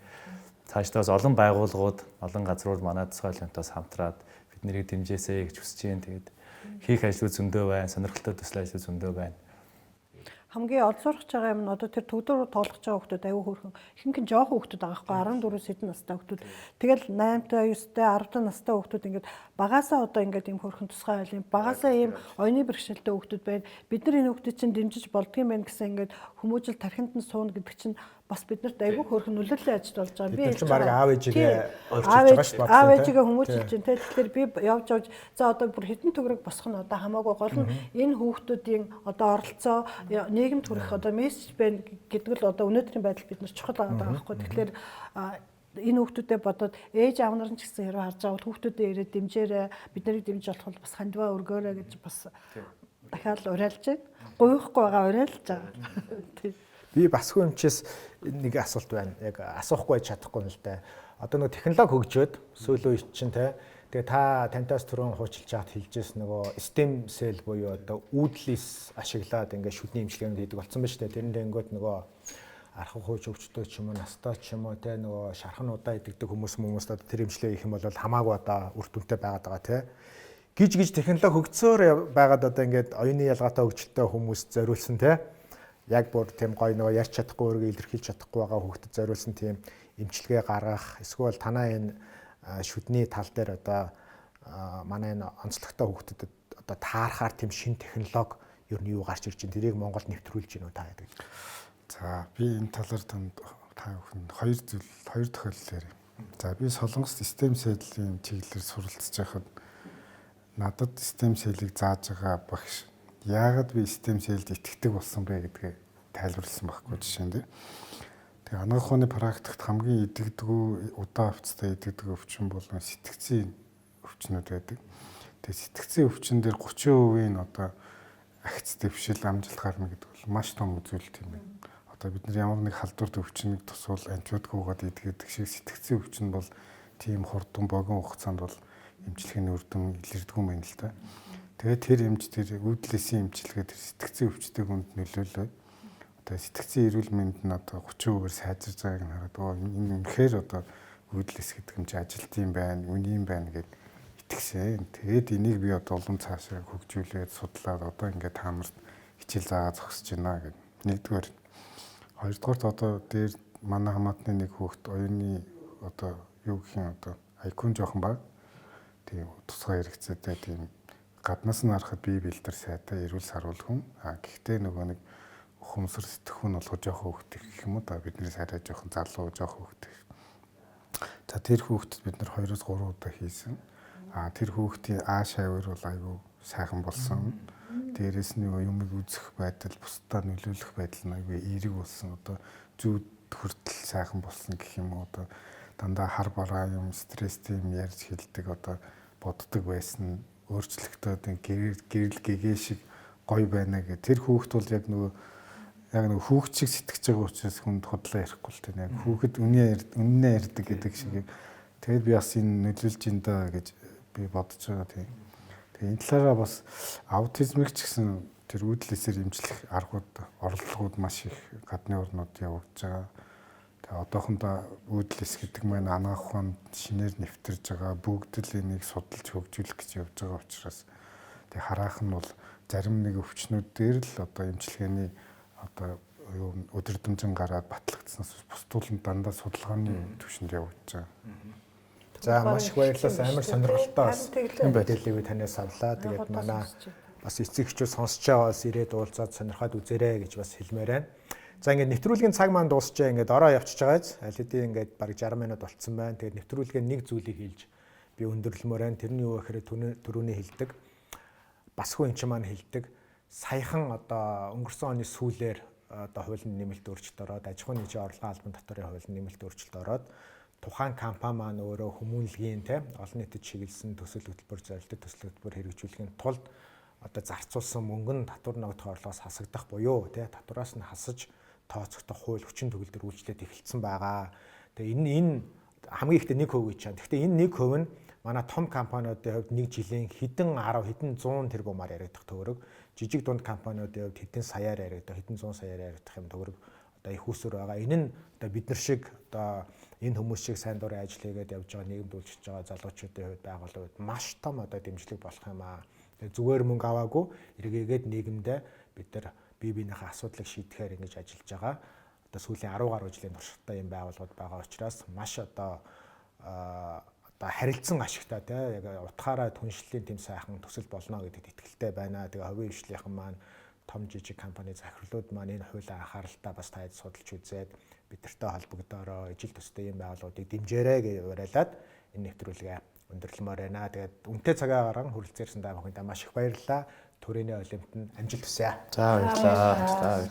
цаашдаа бас олон байгууллагууд, олон газрууд манай тусгай олимпиадаас хамтраад биднийг дэмжээсэй гэж хүсэж байна. Тэгээд хийх ажлууд зөндөө байна, сонирхолтой төсөл ажлууд зөндөө байна. Хамгийн олзуурч байгаа юм нь одоо тэр төгдөр тоглож байгаа хүмүүс аюу хөөрхөн ихэнх нь жоохон хүмүүс байгаа байхгүй 14-с хэдэн настай хүмүүс. Тэгэл 8-тай, 9-тай, 10-тай настай хүмүүс ингээд багаасаа одоо ингээд ийм хөөрхөн тусгай олимп, багаасаа ийм оюуны бэрхшээлтэй хүмүүс байна. Бид нар энэ хүмүүс чинь дэмжиж болдгийм байх гэсэн ингээд хүмүүжил тархинд нь сууна гэдэг чинь бас биднэрт айгүй хөөрхөн нөлөөллийн ажил болж байгаа. Би ч баг аав ээжигээ өөрчилж байгаа шүү дээ. Аав ээжигээ хүмүүжүүлж байна те. Тэгэхээр би явж за одоо бүр хэдэн төгрөг босох нь одоо хамаагүй гол нь энэ хүүхдүүдийн одоо оролцоо нийгэмд хүрэх одоо мессеж байна гэдэг л одоо өнөөдрийн байдал бид нар чухал байгаа байхгүй. Тэгэхээр энэ хүүхдүүдэд бодоод ээж аав нар ч гэсэн хэрэг харж байгаа бол хүүхдүүдэд ирээд дэмжээрэй. Бид нарыг дэмжиж болох бол бас хандиваа өргөөрэй гэж бас дахиад уриалж байна. Гуйхгүй байгаа уриалж байгаа. Би бас хүмчээс нэг асуулт байна. Яг асуухгүй чадахгүй нь л дээ. Одоо нэг технологи хөгжөөд сүүлийн үед чинь тэгээ та таньтаас түрүүн хуучилж яхад хэлжээс нөгөө stem cell буюу одоо үүдлээс ашиглаад ингээд шүдний имчилгээнд хийдэг болсон ба штэ. Тэрэнд ингээд нөгөө архаг хууч өвчтөө ч юм уу настай ч юм уу те нөгөө шархануудаа идэгдэг хүмүүс одоо тэр имчилгээ хийх юм бол хамаагүй одоо үр дүнтэй байгаад байгаа те. Гиж технологи хөгжсөөр байгаад одоо ингээд оюуны ялгаатай хөгжилтэй хүмүүс зориулсан те. Яг бүр тийм гоё нөгөө ярьж чадахгүй өөрийгөө илэрхийлж чадахгүй байгаа хүүхдэд зориулсан тийм эмчилгээ гаргах эсвэл танаа энэ шүдний тал дээр одоо манай энэ онцлогтой хүүхдэд одоо таарахаар тийм шин технологи ер нь юу гарч ирж байна тэрийг Монголд нэвтрүүлж гинүү та гэдэг. За би энэ талаар танд та бүхэнд хоёр тохиолдол ярив. За би Солонгос систем сайдлын чиглэлээр суралцж байхад надад систем сэлийг зааж байгаа багш яагаад би систем сэлд итгэдэг болсон бэ гэдгээ тайлбарласан байхгүй жишээ нь. Тэгээ анагаах ухааны практикт хамгийн идэгдгүү удаан хугацаатай идэгдэг өвчин бол сэтгцийн өвчнүүд байдаг. Тэгээ сэтгцийн өвчин дээр 30% нь одоо агц дэвшил амжилт гарна гэдэг бол маш том үзүүлэлт юм байна. Одоо бид нар ямар нэг халдварт өвчнийг тусвал антибиотик уугаад идэгдэг шиг сэтгцийн өвчин бол тийм хурдан богино хугацаанд бол эмчилгээний үр дүн илэрдэггүй юм л да. Тэгээд тэр эмч тэр үйдлээсийн эмчилгээ тэр сэтгцийн өвчтөйг хүнд нөлөөлөө. Одоо сэтгцийн эрүүл мэнд нь одоо 30%-аар сайжирж байгааг нь хараад энэ үнэхээр одоо үйдлээс гэдэг юм чи ажилт юм байна, үний юм байна гэд итгэсэн. Тэгээд энийг би одоо улам цаашаа хөгжүүлээд судлаад одоо ингээд таамарт хичээл заагаа зогсож байна гэд. Нэгдүгээр. Хоёрдугаарт одоо дээр манай хамаатны нэг хүүхэд оюуны одоо юу гэх юм одоо IQ нь жоохон бага. Тийм тусгай хэрэгцээтэй тийм гаднаас нь харахад бие бэлдэр сайтай эрүүл саруул хүн. Гэхдээ нөгөө нэг ухамсар сэтгэхүн болгож жоохон хөвгт гэх юм уу да бидний сайраа жоохон залуу жоохон хөвгт. За тэр хүүхдэд бид нар 2-3 удаа хийсэн. Тэр хүүхдийн шавар бол аюу сайхан болсон. Дээрээс нь юмыг үзэх байдал, бусдаа нөлөөлөх байдал нь аюу эерэг болсон. Одоо зүүд хүртэл сайхан болсон гэх юм уу одоо дандаа хар бараа юм, стресстэй юм ярьж хэлдэг одоо боддог байсан өөрчлөгдөд гэрэл гэгээ шиг гоё байна гэх. Тэр хүүхд бол яг нөгөө хүүхд шиг сэтгэж байгаа учраас хүнд худлаа ярихгүй л тийм яг хүүхэд үннээ ярьдаг гэдэг шиг. Тэгээд би бас энэ нөлөөлж ин даа гэж би бодож байгаа тийм. Тэгээ энэ талаараа бас аутизмыг ч гэсэн тэр үйдлээсээр эмчлэх аргууд, оролдлогууд маш их гадны орнууд явагдаж байгаа. Тэгээ одоохондоо үйдлээс гэдэг маань анагаах ухаанд шинээр нэвтэрж байгаа бүгд л энийг судалж хөгжүүлэх гэж явж байгаа учраас тэгээ хараах нь бол зарим нэг өвчнүүд дээр л одоо эмчилгээний одоо өдөрдмжин гараад батлагдсанаас бусдуулан дандаа судалгааны түвшинд явагдаж байгаа. За маш их баярлалаа. Амар сонирхолтой бас мэдээллийг танаас авлаа. Тэгээд манай бас эцэг эхчүүд сонсож байгаа бас ирээд уулзаад сонирхоод үзээрэй гэж бас хэлмээр байна. За ингээд нэвтрүүлгийн цаг маань дуусчаа ингээд ороо явчихж байгааз аль хэдийн ингээд бараг 60 минут болцсон байна. Тэгээд нэвтрүүлгийн нэг зүйлийг хэлж би өндөрлөмөр байна. Тэр нь юу гэхээр түрүүний хэлдэг. Басгүй эн чинь маань хэлдэг. Саяхан одоо өнгөрсөн оны сүүлээр одоо хуулийн нэмэлт өөрчлөлт ороод аж ахуйн нэгжийн орлогын албан татварын хуулийн нэмэлт өөрчлөлт ороод тухайн компани маань өөрөө хүмүүнлэгийн олон нийтэд чиглэсэн төсөл хөтөлбөр зорилттой төсөл хөтөлбөр хэрэгжүүлэхийн тулд одоо зарцуулсан мөнгө нь татвар ногдох орлогоос хасагдах буюу татвараас нь хасаж тооцогдох хууль хүчин төгөлдөр үйлчлээд эхэлсэн байгаа. Тэгээ энэ хамгийн ихдээ 1% гэж байна. Гэхдээ энэ 1% нь манай том компаниудын хувьд нэг жилийн хэдэн 10 хэдэн 100 тэрбумаар яригдах төгрөг, жижиг дунд компаниудын хувьд хэдэн саяар яригдах, хэдэн 100 саяар яригдах юм төгрөг одоо их усүр байгаа. Энэ нь одоо бид нар шиг одоо энэ хүмүүс шиг сайн дурын ажил хийгээд явж байгаа нийгэмд үйлчилж байгаа залуучуудын хувьд байгууллагын хувьд маш том одоо дэмжлэг болох юм аа. Тэгээ зүгээр мөнгө аваагүй эргээгээд нийгэмдээ бид нар бие биенийхээ асуудлыг шийдэхээр ингэж ажиллаж байгаа. Одоо сүүлийн 10 гаруй жилийн туршлагатай юм байгууллагууд байгаа учраас маш одоо харилцан ашигтай яг утгаараа түншлэлийн тэм сайхан төсөл болно гэдэгт итгэлтэй байна. Тэгээ хувийн хвшлийнхэн маань том жижиг компани захирлууд маань энэ хуулийг анхааралтай бас таад судалж үзээд бидэртэй холбогдоороо ижил төстэй юм байгууллагуудыг дэмжээрэй гэж уриалаад энэ нэвтрүүлгээ өндөрлөмөр байна. Тэгээд үнэтэй цагаа гарган хүрэлцээрсэн та бүхэнд маш их баярлалаа. Төрөний олимпиад амжилт хүсье. За баярлалаа.